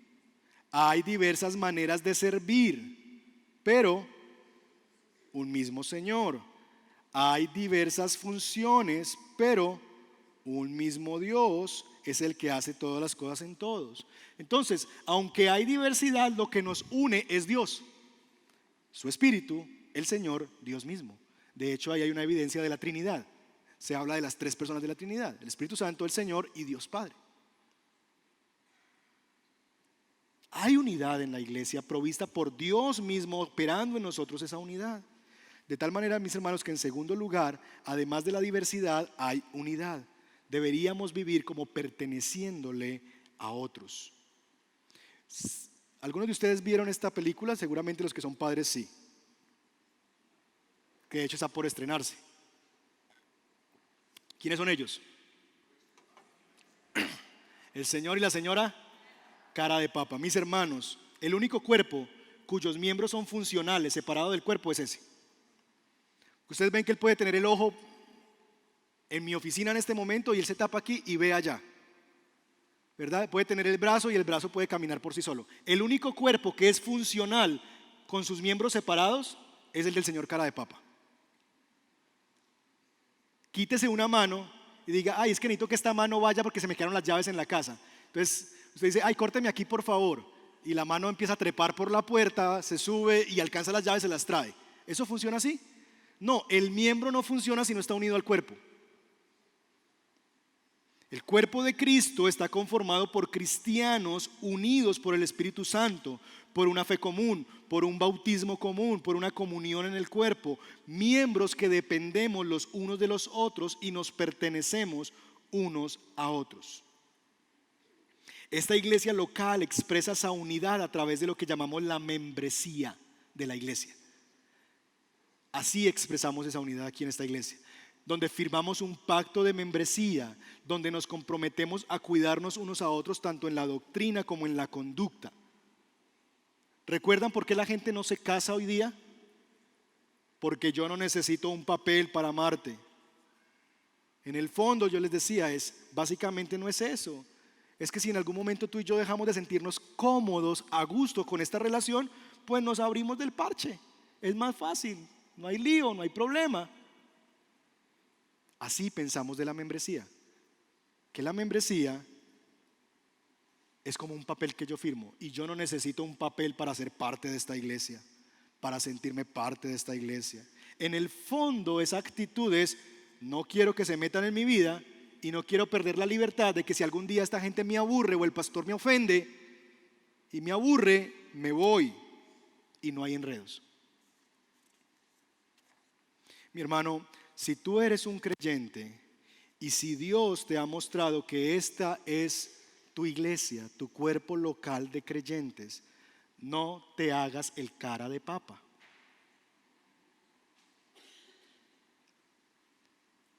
Hay diversas maneras de servir, pero un mismo Señor. Hay diversas funciones, pero un mismo Dios es el que hace todas las cosas en todos. Entonces, aunque hay diversidad, lo que nos une es Dios, su Espíritu, el Señor, Dios mismo. De hecho, ahí hay una evidencia de la Trinidad. Se habla de las tres personas de la Trinidad: el Espíritu Santo, el Señor y Dios Padre. Hay unidad en la iglesia provista por Dios mismo, operando en nosotros esa unidad. De tal manera, mis hermanos, que en segundo lugar, además de la diversidad, hay unidad. Deberíamos vivir como perteneciéndole a otros. ¿Algunos de ustedes vieron esta película? Seguramente los que son padres sí, que de hecho está por estrenarse. ¿Quiénes son ellos? El señor y la señora Cara de Papa. Mis hermanos, el único cuerpo cuyos miembros son funcionales, separado del cuerpo, es ese. Ustedes ven que él puede tener el ojo en mi oficina en este momento y él se tapa aquí y ve allá, ¿verdad? Puede tener el brazo y el brazo puede caminar por sí solo. El único cuerpo que es funcional con sus miembros separados es el del señor Cara de Papa. Quítese una mano y diga: ay, es que necesito que esta mano vaya porque se me quedaron las llaves en la casa. Entonces usted dice: ay, córteme aquí por favor, y la mano empieza a trepar por la puerta, se sube y alcanza las llaves, se las trae. ¿Eso funciona así? No, el miembro no funciona si no está unido al cuerpo. El cuerpo de Cristo está conformado por cristianos unidos por el Espíritu Santo, por una fe común, por un bautismo común, por una comunión en el cuerpo, miembros que dependemos los unos de los otros y nos pertenecemos unos a otros. Esta iglesia local expresa esa unidad a través de lo que llamamos la membresía de la iglesia. Así expresamos esa unidad aquí en esta iglesia, donde firmamos un pacto de membresía, donde nos comprometemos a cuidarnos unos a otros tanto en la doctrina como en la conducta. ¿Recuerdan por qué la gente no se casa hoy día? Porque yo no necesito un papel para amarte. En el fondo yo les decía, básicamente no es eso. Es que si en algún momento tú y yo dejamos de sentirnos cómodos, a gusto con esta relación, pues nos abrimos del parche. Es más fácil, no hay lío, no hay problema. Así pensamos de la membresía, que la membresía es como un papel que yo firmo y yo no necesito un papel para ser parte de esta iglesia, para sentirme parte de esta iglesia. En el fondo esa actitud es: no quiero que se metan en mi vida y no quiero perder la libertad de que si algún día esta gente me aburre o el pastor me ofende y me aburre, me voy y no hay enredos. Mi hermano, si tú eres un creyente y si Dios te ha mostrado que esta es tu iglesia, tu cuerpo local de creyentes, no te hagas el cara de papa.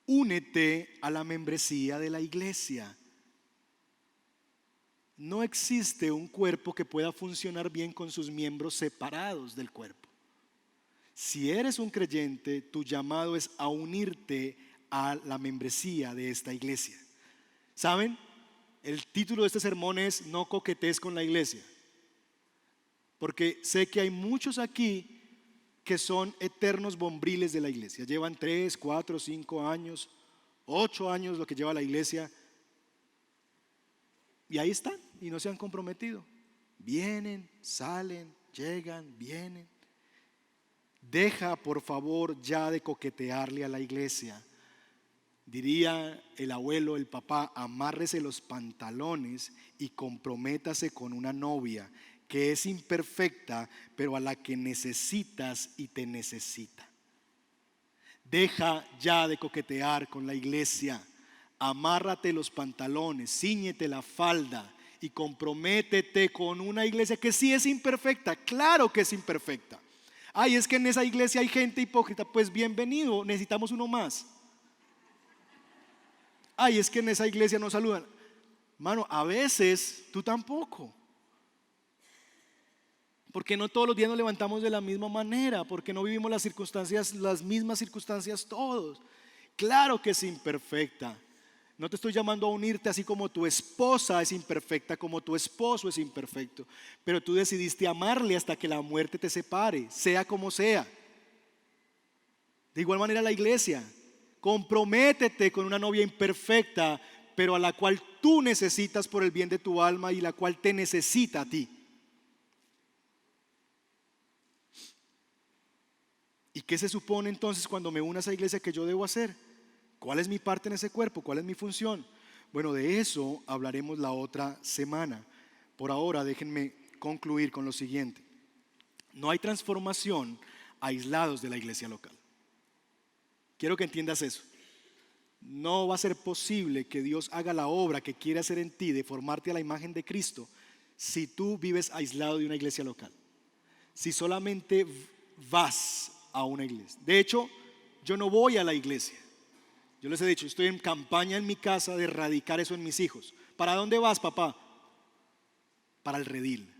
Únete a la membresía de la iglesia. No existe un cuerpo que pueda funcionar bien con sus miembros separados del cuerpo. Si eres un creyente, tu llamado es a unirte a la membresía de esta iglesia. ¿Saben? El título de este sermón es: no coquetees con la iglesia. Porque sé que hay muchos aquí que son eternos bombriles de la iglesia. Llevan 3, 4, 5 años, 8 años lo que lleva la iglesia. Y ahí están y no se han comprometido. Vienen, salen, llegan, vienen. Deja por favor ya de coquetearle a la iglesia. Diría el abuelo, el papá, amárrese los pantalones y comprométase con una novia que es imperfecta, pero a la que necesitas y te necesita. Deja ya de coquetear con la iglesia. Amárrate los pantalones, cíñete la falda y comprométete con una iglesia que sí es imperfecta. Claro que es imperfecta. Ay, es que en esa iglesia hay gente hipócrita. Pues bienvenido, necesitamos uno más. Ay, es que en esa iglesia no saludan. Mano, a veces tú tampoco. Porque no todos los días nos levantamos de la misma manera, porque no vivimos las mismas circunstancias todos. Claro que es imperfecta. No te estoy llamando a unirte así como tu esposa es imperfecta, como tu esposo es imperfecto. Pero tú decidiste amarle hasta que la muerte te separe, sea como sea. De igual manera la iglesia. Comprométete con una novia imperfecta, pero a la cual tú necesitas por el bien de tu alma y la cual te necesita a ti. ¿Y qué se supone entonces cuando me una a esa iglesia que yo debo hacer? ¿Cuál es mi parte en ese cuerpo? ¿Cuál es mi función? Bueno, de eso hablaremos la otra semana. Por ahora déjenme concluir con lo siguiente. No hay transformación aislados de la iglesia local. Quiero que entiendas eso. No va a ser posible que Dios haga la obra que quiere hacer en ti de formarte a la imagen de Cristo si tú vives aislado de una iglesia local. Si solamente vas a una iglesia. De hecho, yo no voy a la iglesia. Yo les he dicho, estoy en campaña en mi casa de erradicar eso en mis hijos. ¿Para dónde vas, papá? Para el redil.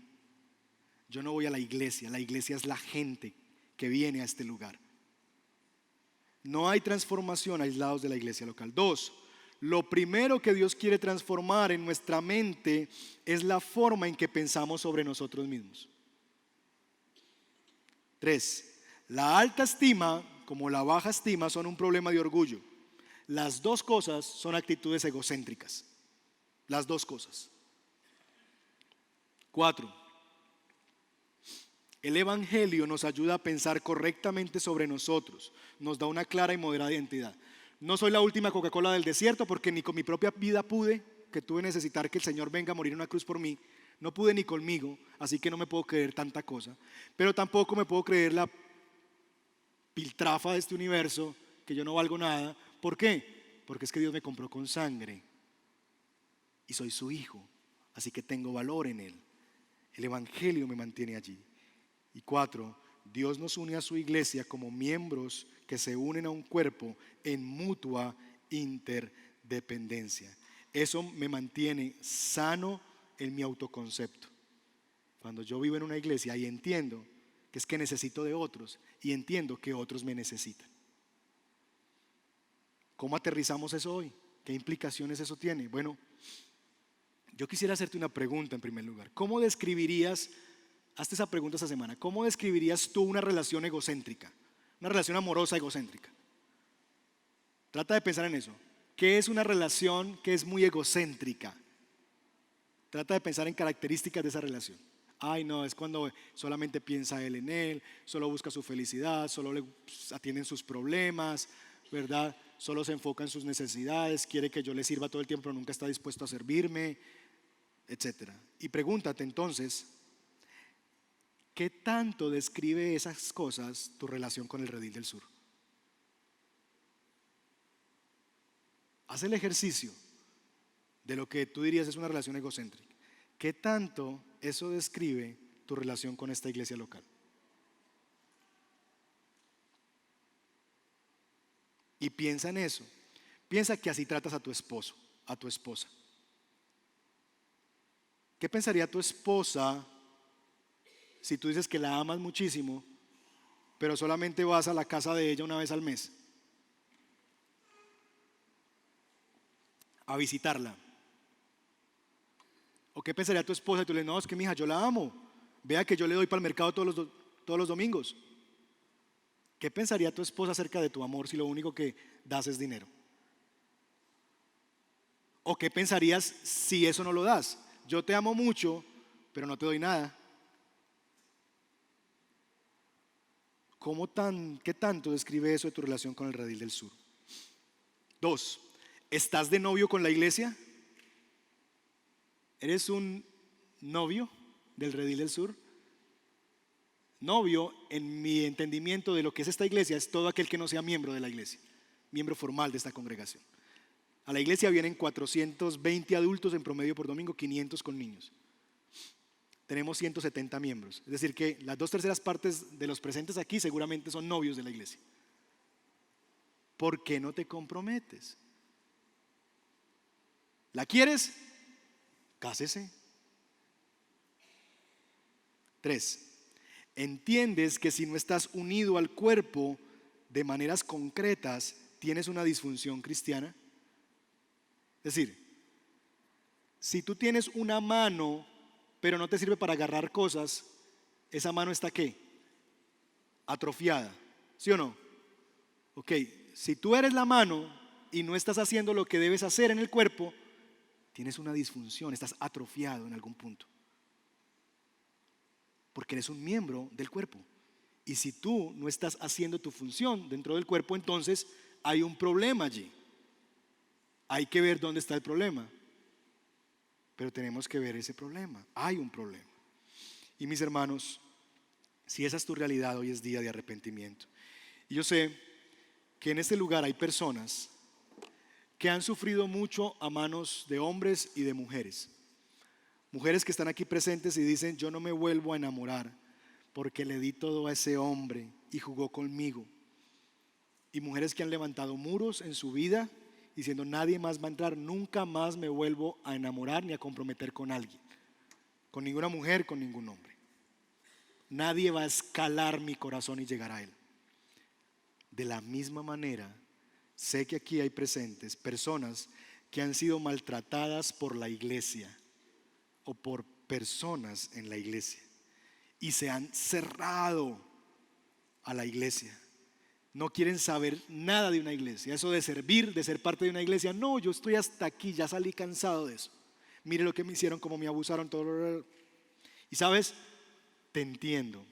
Yo no voy a la iglesia es la gente que viene a este lugar. No hay transformación aislados de la iglesia local. 2, lo primero que Dios quiere transformar en nuestra mente es la forma en que pensamos sobre nosotros mismos. 3, la alta estima como la baja estima son un problema de orgullo. Las dos cosas son actitudes egocéntricas. Las dos cosas. 4, el evangelio nos ayuda a pensar correctamente sobre nosotros. Nos da una clara y moderada identidad. No soy la última Coca-Cola del desierto porque ni con mi propia vida pude, que tuve necesitar que el Señor venga a morir en una cruz por mí. No pude ni conmigo, así que no me puedo creer tanta cosa. Pero tampoco me puedo creer la piltrafa de este universo, que yo no valgo nada. ¿Por qué? Porque es que Dios me compró con sangre y soy su hijo, así que tengo valor en él. El evangelio me mantiene allí. Y 4, Dios nos une a su iglesia como miembros que se unen a un cuerpo en mutua interdependencia. Eso me mantiene sano en mi autoconcepto. Cuando yo vivo en una iglesia y entiendo que es que necesito de otros y entiendo que otros me necesitan. ¿Cómo aterrizamos eso hoy? ¿Qué implicaciones eso tiene? Bueno, yo quisiera hacerte una pregunta en primer lugar. ¿Cómo describirías, hazte esa pregunta esta semana, cómo describirías tú una relación egocéntrica? Una relación amorosa egocéntrica. Trata de pensar en eso. ¿Qué es una relación que es muy egocéntrica? Trata de pensar en características de esa relación. Ay, no, es cuando solamente piensa él en él, solo busca su felicidad, solo le atienden sus problemas, ¿verdad? Solo se enfoca en sus necesidades, quiere que yo le sirva todo el tiempo, pero nunca está dispuesto a servirme, etcétera. Y pregúntate entonces, ¿qué tanto describe esas cosas tu relación con el Redil del Sur? Haz el ejercicio de lo que tú dirías es una relación egocéntrica. ¿Qué tanto eso describe tu relación con esta iglesia local? Y piensa en eso. Piensa que así tratas a tu esposo, a tu esposa. ¿Qué pensaría tu esposa si tú dices que la amas muchísimo, pero solamente vas a la casa de ella una vez al mes a visitarla? ¿O qué pensaría tu esposa si tú le dices, no, es que mija, yo la amo, vea que yo le doy para el mercado todos los domingos? ¿Qué pensaría tu esposa acerca de tu amor si lo único que das es dinero? ¿O qué pensarías si eso no lo das? Yo te amo mucho, pero no te doy nada. ¿Qué tanto describe eso de tu relación con el Redil del Sur? 2, ¿estás de novio con la iglesia? ¿Eres un novio del Redil del Sur? Novio, en mi entendimiento de lo que es esta iglesia, es todo aquel que no sea miembro de la iglesia, miembro formal de esta congregación. A la iglesia vienen 420 adultos en promedio por domingo, 500 con niños. Tenemos 170 miembros, es decir que las 2/3 partes de los presentes aquí seguramente son novios de la iglesia. ¿Por qué no te comprometes? ¿La quieres? Cásese. 3, ¿entiendes que si no estás unido al cuerpo de maneras concretas, tienes una disfunción cristiana? Es decir, si tú tienes una mano, pero no te sirve para agarrar cosas, esa mano está ¿qué? Atrofiada, ¿sí o no? Ok, si tú eres la mano y no estás haciendo lo que debes hacer en el cuerpo, tienes una disfunción, estás atrofiado en algún punto. Porque eres un miembro del cuerpo. Y si tú no estás haciendo tu función dentro del cuerpo, entonces hay un problema allí. Hay que ver dónde está el problema. Pero tenemos que ver ese problema. Hay un problema. Y mis hermanos, si esa es tu realidad, hoy es día de arrepentimiento. Y yo sé que en este lugar hay personas que han sufrido mucho a manos de hombres y de mujeres. Mujeres que están aquí presentes y dicen: yo no me vuelvo a enamorar porque le di todo a ese hombre y jugó conmigo. Y mujeres que han levantado muros en su vida diciendo: nadie más va a entrar, nunca más me vuelvo a enamorar ni a comprometer con alguien, con ninguna mujer, con ningún hombre. Nadie va a escalar mi corazón y llegar a él. De la misma manera, sé que aquí hay presentes personas que han sido maltratadas por la iglesia o por personas en la iglesia y se han cerrado a la iglesia. No quieren saber nada de una iglesia. Eso de servir, de ser parte de una iglesia, no, yo estoy hasta aquí, ya salí cansado de eso. Mire lo que me hicieron, cómo me abusaron, todo. Y sabes, te entiendo.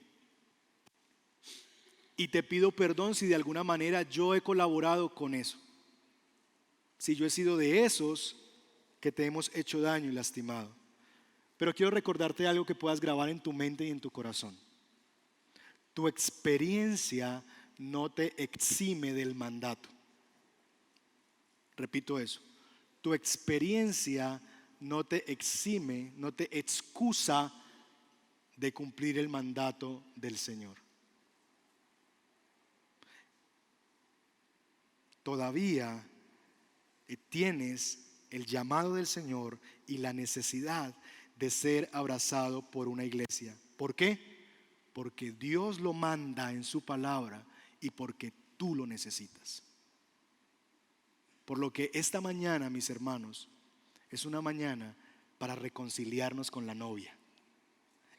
Y te pido perdón si de alguna manera yo he colaborado con eso. Si yo he sido de esos que te hemos hecho daño y lastimado. Pero quiero recordarte algo que puedas grabar en tu mente y en tu corazón. Tu experiencia no te exime del mandato. Repito eso. Tu experiencia no te exime, no te excusa de cumplir el mandato del Señor. Todavía tienes el llamado del Señor y la necesidad de ser abrazado por una iglesia. ¿Por qué? Porque Dios lo manda en su palabra y porque tú lo necesitas. Por lo que esta mañana, mis hermanos, es una mañana para reconciliarnos con la novia.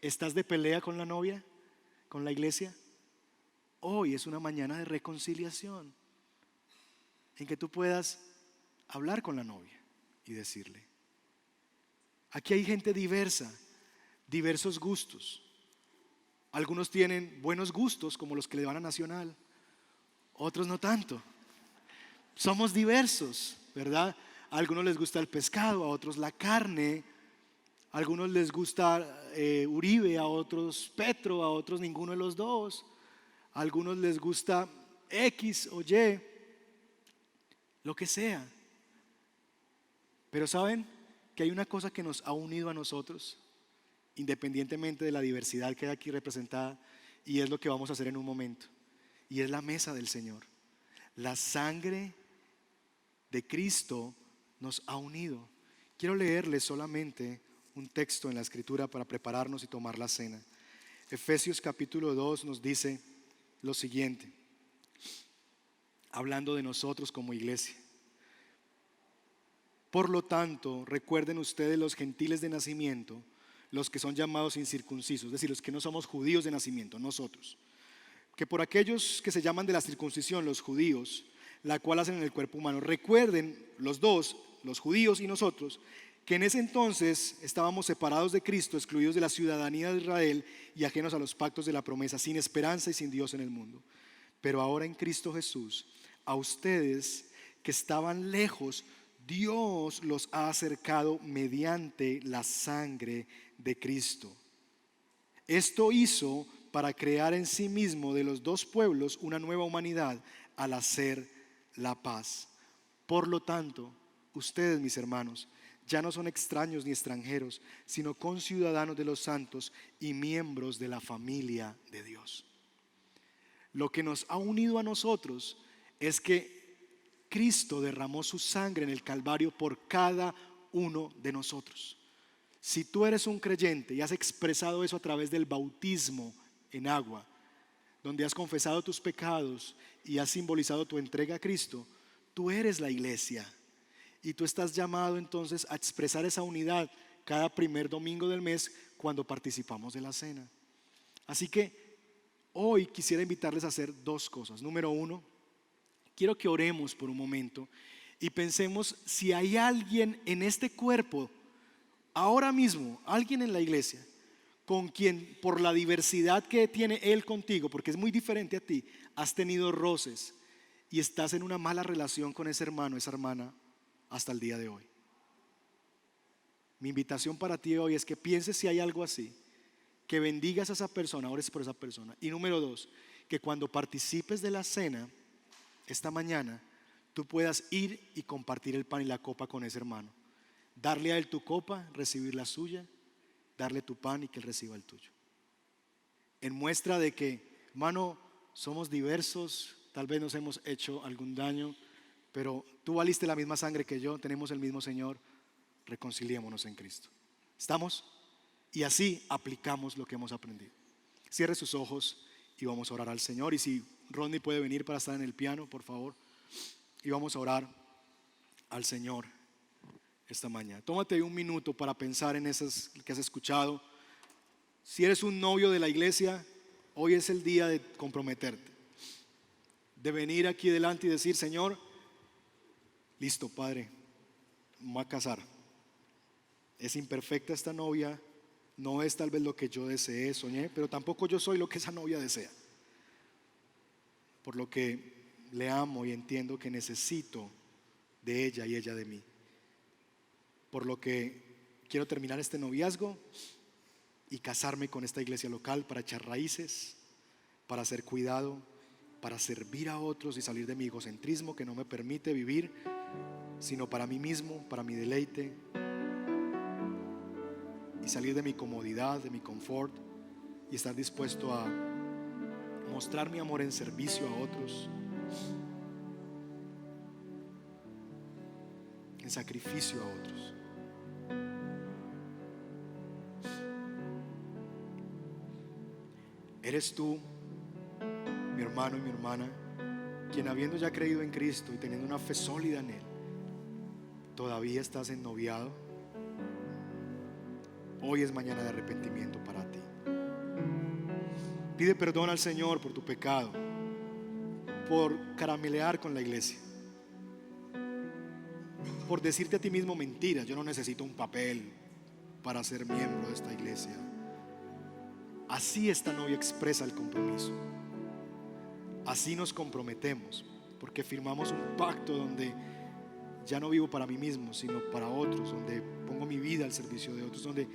¿Estás de pelea con la novia? ¿Con la iglesia? Hoy es una mañana de reconciliación en que tú puedas hablar con la novia y decirle: aquí hay gente diversa, diversos gustos. Algunos tienen buenos gustos como los que le van a Nacional, otros no tanto. Somos diversos, ¿verdad? A algunos les gusta el pescado, a otros la carne, a algunos les gusta Uribe, a otros Petro, a otros ninguno de los dos, a algunos les gusta X o Y, lo que sea. Pero ¿saben que hay una cosa que nos ha unido a nosotros, independientemente de la diversidad que hay aquí representada? Y es lo que vamos a hacer en un momento. Y es la mesa del Señor. La sangre de Cristo nos ha unido. Quiero leerles solamente un texto en la Escritura para prepararnos y tomar la cena. Efesios capítulo 2 nos dice lo siguiente, hablando de nosotros como iglesia. Por lo tanto, recuerden ustedes los gentiles de nacimiento, los que son llamados incircuncisos, es decir, los que no somos judíos de nacimiento, nosotros, que por aquellos que se llaman de la circuncisión, los judíos, la cual hacen en el cuerpo humano. Recuerden los dos, los judíos y nosotros, que en ese entonces estábamos separados de Cristo, excluidos de la ciudadanía de Israel y ajenos a los pactos de la promesa, sin esperanza y sin Dios en el mundo. Pero ahora en Cristo Jesús, a ustedes que estaban lejos, Dios los ha acercado mediante la sangre de Cristo. Esto hizo para crear en sí mismo de los dos pueblos una nueva humanidad al hacer la paz. Por lo tanto, ustedes, mis hermanos, ya no son extraños ni extranjeros, sino conciudadanos de los santos y miembros de la familia de Dios. Lo que nos ha unido a nosotros es que Cristo derramó su sangre en el Calvario por cada uno de nosotros. Si tú eres un creyente y has expresado eso a través del bautismo en agua, donde has confesado tus pecados y has simbolizado tu entrega a Cristo, tú eres la iglesia. Y tú estás llamado entonces a expresar esa unidad cada primer domingo del mes cuando participamos de la cena. Así que hoy quisiera invitarles a hacer dos cosas. Número uno, quiero que oremos por un momento y pensemos si hay alguien en este cuerpo, ahora mismo, alguien en la iglesia, con quien por la diversidad que tiene él contigo, porque es muy diferente a ti, has tenido roces y estás en una mala relación con ese hermano, esa hermana, hasta el día de hoy. Mi invitación para ti hoy es que pienses si hay algo así, que bendigas a esa persona, ores por esa persona. Y número dos, que cuando participes de la cena esta mañana, tú puedas ir y compartir el pan y la copa con ese hermano. Darle a él tu copa, recibir la suya, darle tu pan y que él reciba el tuyo. En muestra de que, hermano, somos diversos, tal vez nos hemos hecho algún daño, pero tú valiste la misma sangre que yo, tenemos el mismo Señor, reconciliémonos en Cristo. ¿Estamos? Y así aplicamos lo que hemos aprendido. Cierre sus ojos y vamos a orar al Señor. Y si Rodney puede venir para estar en el piano, por favor. Y vamos a orar al Señor esta mañana. Tómate un minuto para pensar en esas que has escuchado. Si eres un novio de la iglesia, hoy es el día de comprometerte, de venir aquí delante y decir: Señor, listo, Padre, me voy a casar. Es imperfecta esta novia, no es tal vez lo que yo deseé, soñé, pero tampoco yo soy lo que esa novia desea. Por lo que le amo y entiendo que necesito de ella y ella de mí. Por lo que quiero terminar este noviazgo y casarme con esta iglesia local para echar raíces, para ser cuidado, para servir a otros y salir de mi egocentrismo que no me permite vivir sino para mí mismo, para mi deleite, y salir de mi comodidad, de mi confort, y estar dispuesto a mostrar mi amor en servicio a otros, en sacrificio a otros. ¿Eres tú, mi hermano y mi hermana, quien habiendo ya creído en Cristo y teniendo una fe sólida en Él, todavía estás ennoviado? Hoy es mañana de arrepentimiento para ti. Pide perdón al Señor por tu pecado, por caramelear con la iglesia, por decirte a ti mismo mentiras. Yo no necesito un papel para ser miembro de esta iglesia. Así esta novia expresa el compromiso. Así nos comprometemos, porque firmamos un pacto donde ya no vivo para mí mismo, sino para otros, donde pongo mi vida al servicio de otros, donde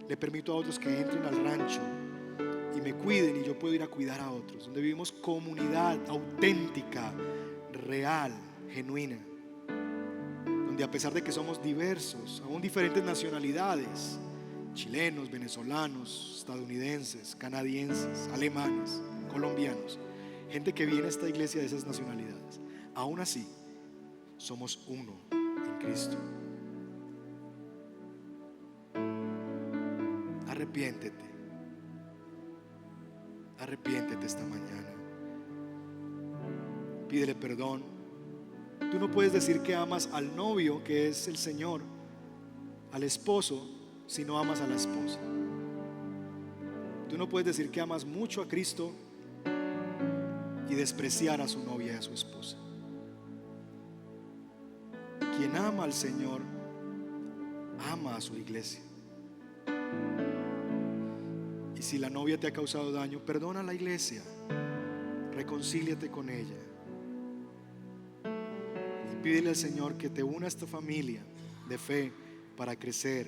le permito a otros que entren al rancho y me cuiden y yo puedo ir a cuidar a otros, donde vivimos comunidad auténtica, real, genuina, donde a pesar de que somos diversos, aún diferentes nacionalidades, chilenos, venezolanos, estadounidenses, canadienses, alemanes, colombianos, gente que viene a esta iglesia de esas nacionalidades, aún así somos uno en Cristo. Arrepiéntete. Arrepiéntete esta mañana. Pídele perdón. Tú no puedes decir que amas al novio, que es el Señor, al esposo, si no amas a la esposa. Tú no puedes decir que amas mucho a Cristo y despreciar a su novia y a su esposa. Quien ama al Señor ama a su iglesia. Y si la novia te ha causado daño, perdona a la iglesia, reconcíliate con ella y pídele al Señor que te una a esta familia de fe para crecer.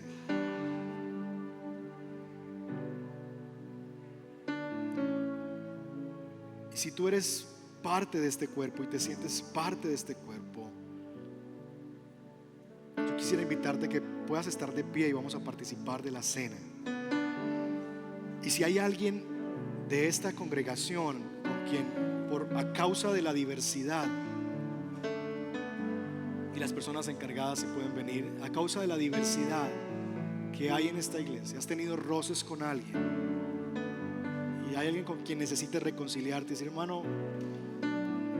Y si tú eres parte de este cuerpo y te sientes parte de este cuerpo, yo quisiera invitarte que puedas estar de pie y vamos a participar de la cena. Y si hay alguien de esta congregación con quien a causa de la diversidad, y las personas encargadas se pueden venir, a causa de la diversidad que hay en esta iglesia, has tenido roces con alguien y hay alguien con quien necesites reconciliarte y decir: hermano,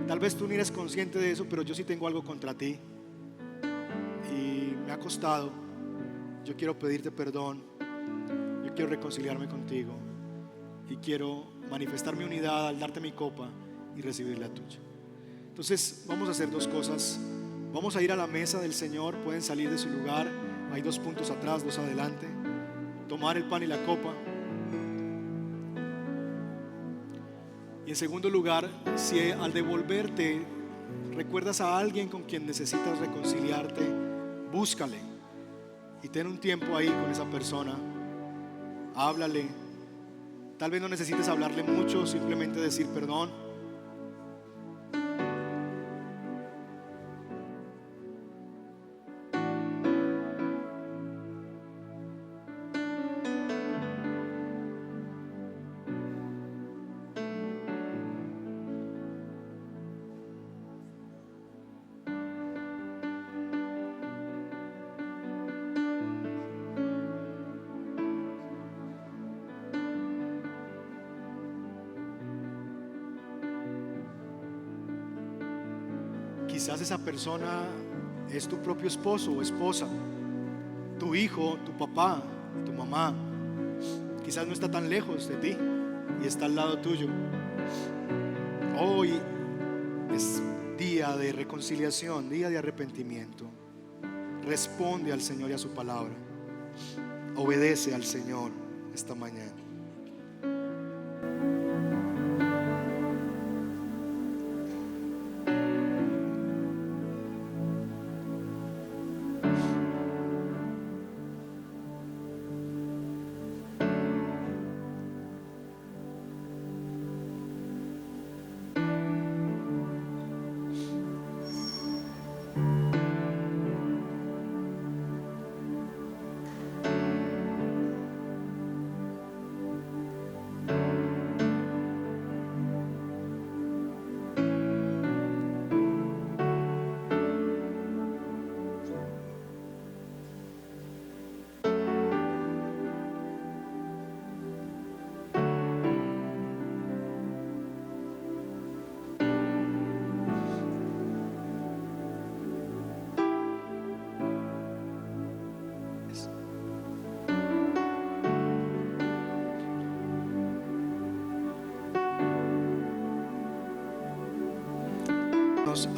tal vez tú ni eres consciente de eso, pero yo sí tengo algo contra ti y me ha costado. Yo quiero pedirte perdón, yo quiero reconciliarme contigo y quiero manifestar mi unidad al darte mi copa y recibir la tuya. Entonces vamos a hacer dos cosas. Vamos a ir a la mesa del Señor. Pueden salir de su lugar, hay 2 puntos atrás, 2 adelante. Tomar el pan y la copa. Y en segundo lugar, si al devolverte recuerdas a alguien con quien necesitas reconciliarte, búscale y ten un tiempo ahí con esa persona. Háblale. Tal vez no necesites hablarle mucho, simplemente decir perdón. Quizás esa persona es tu propio esposo o esposa, tu hijo, tu papá, tu mamá. Quizás no está tan lejos de ti y está al lado tuyo. Hoy es día de reconciliación, día de arrepentimiento. Responde al Señor y a su palabra. Obedece al Señor esta mañana.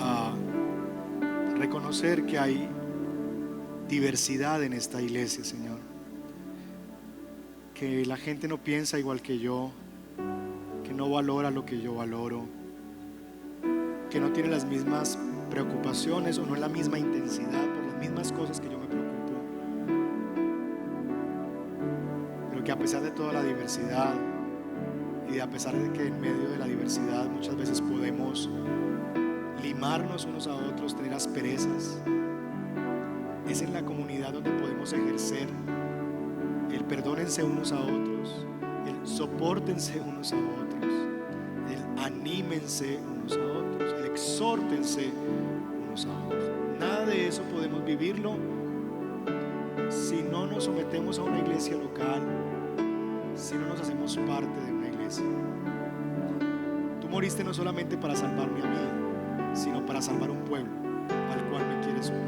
A reconocer que hay diversidad en esta iglesia, Señor, que la gente no piensa igual que yo, que no valora lo que yo valoro, que no tiene las mismas preocupaciones o no la misma intensidad por las mismas cosas que yo me preocupo, pero que a pesar de toda la diversidad y a pesar de que en medio de la diversidad muchas veces podemos limarnos unos a otros, tener asperezas, es en la comunidad donde podemos ejercer el perdónense unos a otros, el sopórtense unos a otros, el anímense unos a otros, el exhórtense unos a otros. Nada de eso podemos vivirlo si no nos sometemos a una iglesia local, si no nos hacemos parte de una iglesia. Tú moriste no solamente para salvarme a mí, sino para salvar un pueblo al cual me quieres unir.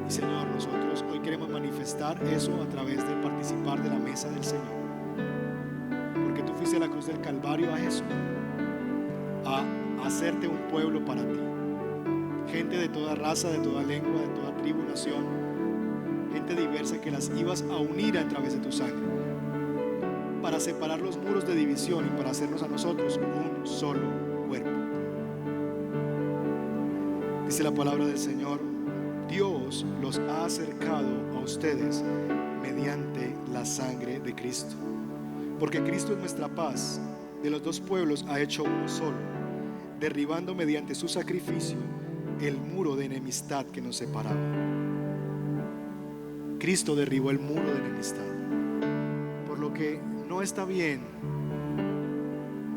Y Señor, nosotros hoy queremos manifestar eso a través de participar de la mesa del Señor, porque tú fuiste a la cruz del Calvario, a eso, a hacerte un pueblo para ti, gente de toda raza, de toda lengua, de toda tribu, nación, gente diversa que las ibas a unir a través de tu sangre, para separar los muros de división y para hacernos a nosotros un solo cuerpo. Dice la palabra del Señor: Dios los ha acercado a ustedes mediante la sangre de Cristo. Porque Cristo es nuestra paz. De los dos pueblos ha hecho uno solo, derribando mediante su sacrificio el muro de enemistad que nos separaba. Cristo derribó el muro de enemistad. Por lo que no está bien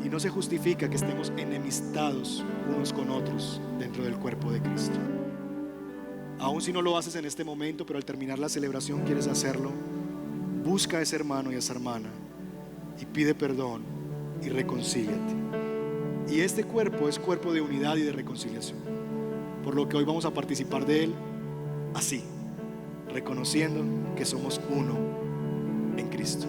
y no se justifica que estemos enemistados unos con otros dentro del cuerpo de Cristo. Aun si no lo haces en este momento, pero al terminar la celebración quieres hacerlo, busca a ese hermano y a esa hermana y pide perdón y reconcíliate. Y este cuerpo es cuerpo de unidad y de reconciliación, por lo que hoy vamos a participar de él así, reconociendo que somos uno en Cristo.